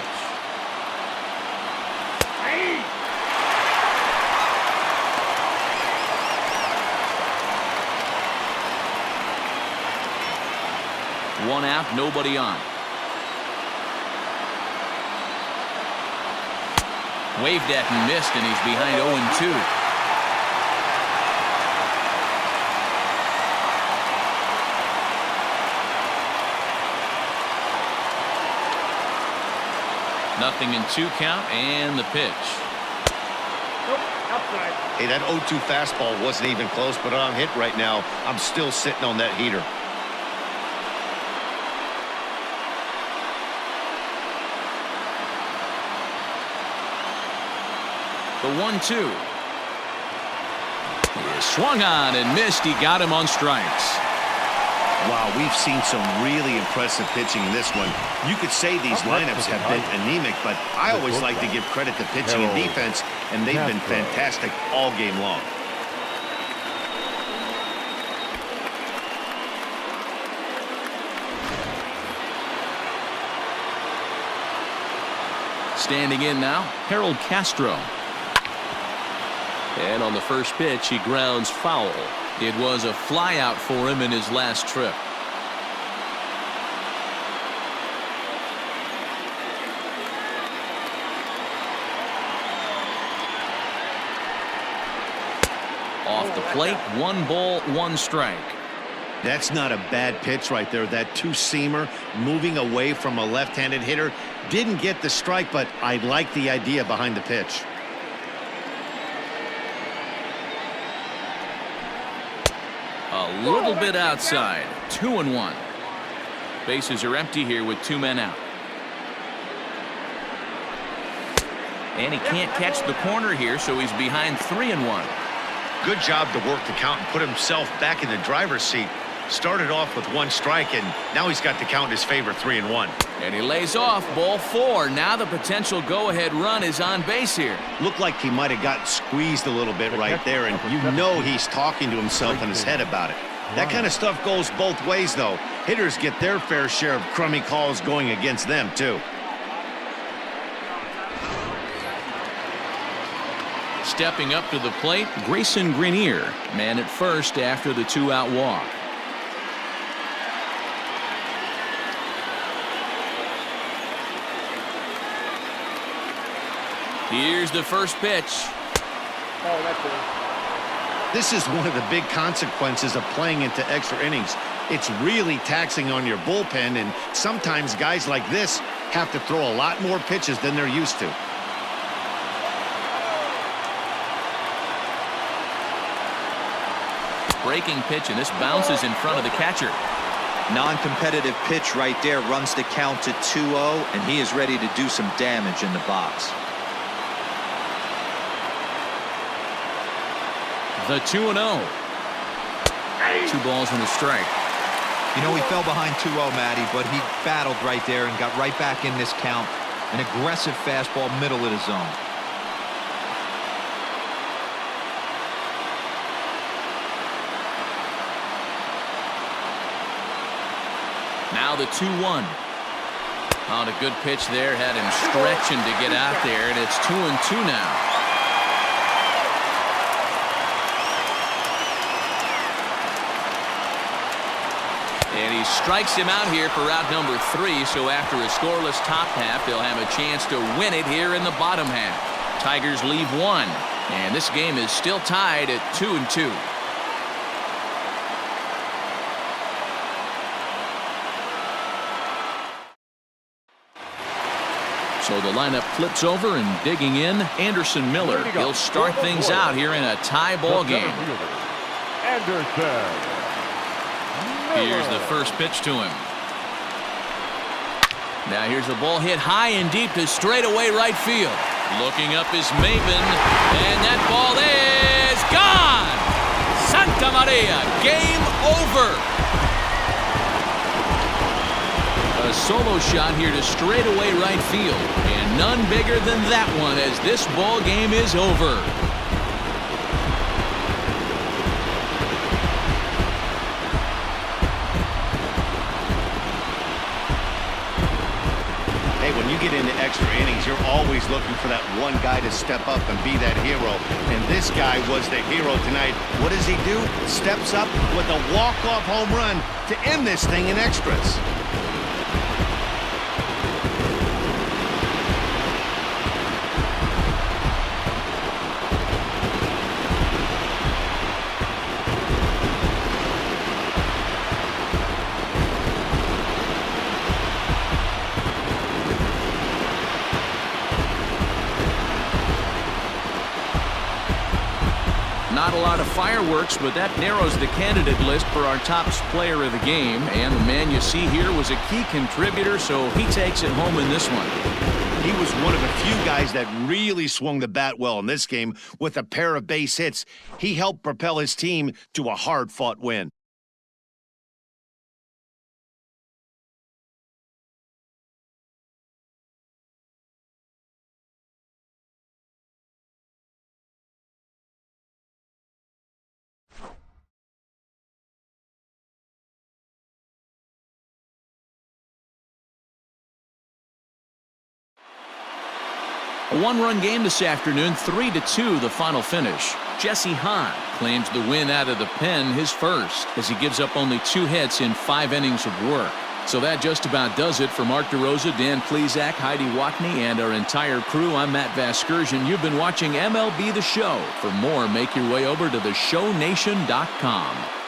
Speaker 1: One out, nobody on. Waved at and missed, and he's behind 0-2. Nothing in 2 count, and the pitch.
Speaker 2: Hey, that 0-2 fastball wasn't even close, but on hit right now, I'm still sitting on that heater.
Speaker 1: The 1-2. He swung on and missed. He got him on strikes.
Speaker 2: Wow, we've seen some really impressive pitching in this one. You could say these lineups have been anemic, but I always like to give credit to pitching and defense, and they've been fantastic all game long.
Speaker 1: Standing in now, Harold Castro. And on the first pitch, he grounds foul. It was a flyout for him in his last trip. off the plate. 1 ball, 1 strike.
Speaker 2: That's not a bad pitch right there. That two-seamer moving away from a left-handed hitter. Didn't get the strike, but I like the idea behind the pitch.
Speaker 1: A little bit outside. 2-1. Bases are empty here with 2 men out. And he can't catch the corner here, so he's behind 3-1.
Speaker 2: Good job to work the count and put himself back in the driver's seat. Started off with 1 strike, and now he's got the count in his favor, 3-1.
Speaker 1: And he lays off, ball 4. Now the potential go-ahead run is on base here.
Speaker 2: Looked like he might have got squeezed a little bit right there, and you know he's talking to himself in his head about it. That kind of stuff goes both ways, though. Hitters get their fair share of crummy calls going against them, too.
Speaker 1: Stepping up to the plate, Grayson Greiner, man at first after the 2-out walk. Here's the first pitch.
Speaker 6: Oh, that's it.
Speaker 2: This is one of the big consequences of playing into extra innings. It's really taxing on your bullpen, and sometimes guys like this have to throw a lot more pitches than they're used to.
Speaker 1: Breaking pitch, and this bounces in front of the catcher.
Speaker 5: Non-competitive pitch right there, runs the count to 2-0, and he is ready to do some damage in the box.
Speaker 1: The 2-0. 2 balls and a strike.
Speaker 5: You know, he fell behind 2-0, Matty, but he battled right there and got right back in this count. An aggressive fastball, middle of the zone.
Speaker 1: Now the 2-1. On a good pitch there, had him stretching to get out there, and it's 2-2 now. And he strikes him out here for out number 3, so after a scoreless top half, they'll have a chance to win it here in the bottom half. Tigers leave 1, and this game is still tied at 2-2. So the lineup flips over, and digging in, Anderson Miller. He'll start things out here in a tie ball game.
Speaker 3: Anderson.
Speaker 1: Here's the first pitch to him. Now here's a ball hit high and deep to straightaway right field. Looking up is Maybin, and that ball is gone! Santa Maria, game over! A solo shot here to straightaway right field, and none bigger than that one as this ball game is over.
Speaker 2: When you get into extra innings, you're always looking for that one guy to step up and be that hero. And this guy was the hero tonight. What does he do? Steps up with a walk-off home run to end this thing in extras.
Speaker 1: Not a lot of fireworks, but that narrows the candidate list for our top player of the game. And the man you see here was a key contributor, so he takes it home in this one.
Speaker 2: He was one of the few guys that really swung the bat well in this game with a pair of base hits. He helped propel his team to a hard-fought win.
Speaker 1: A 1-run game this afternoon, 3-2 the final finish. Jesse Hahn claims the win out of the pen, his first, as he gives up only 2 hits in 5 innings of work. So that just about does it for Mark DeRosa, Dan Plesac, Heidi Watney, and our entire crew. I'm Matt Vasgersian. You've been watching MLB The Show. For more, make your way over to theshownation.com.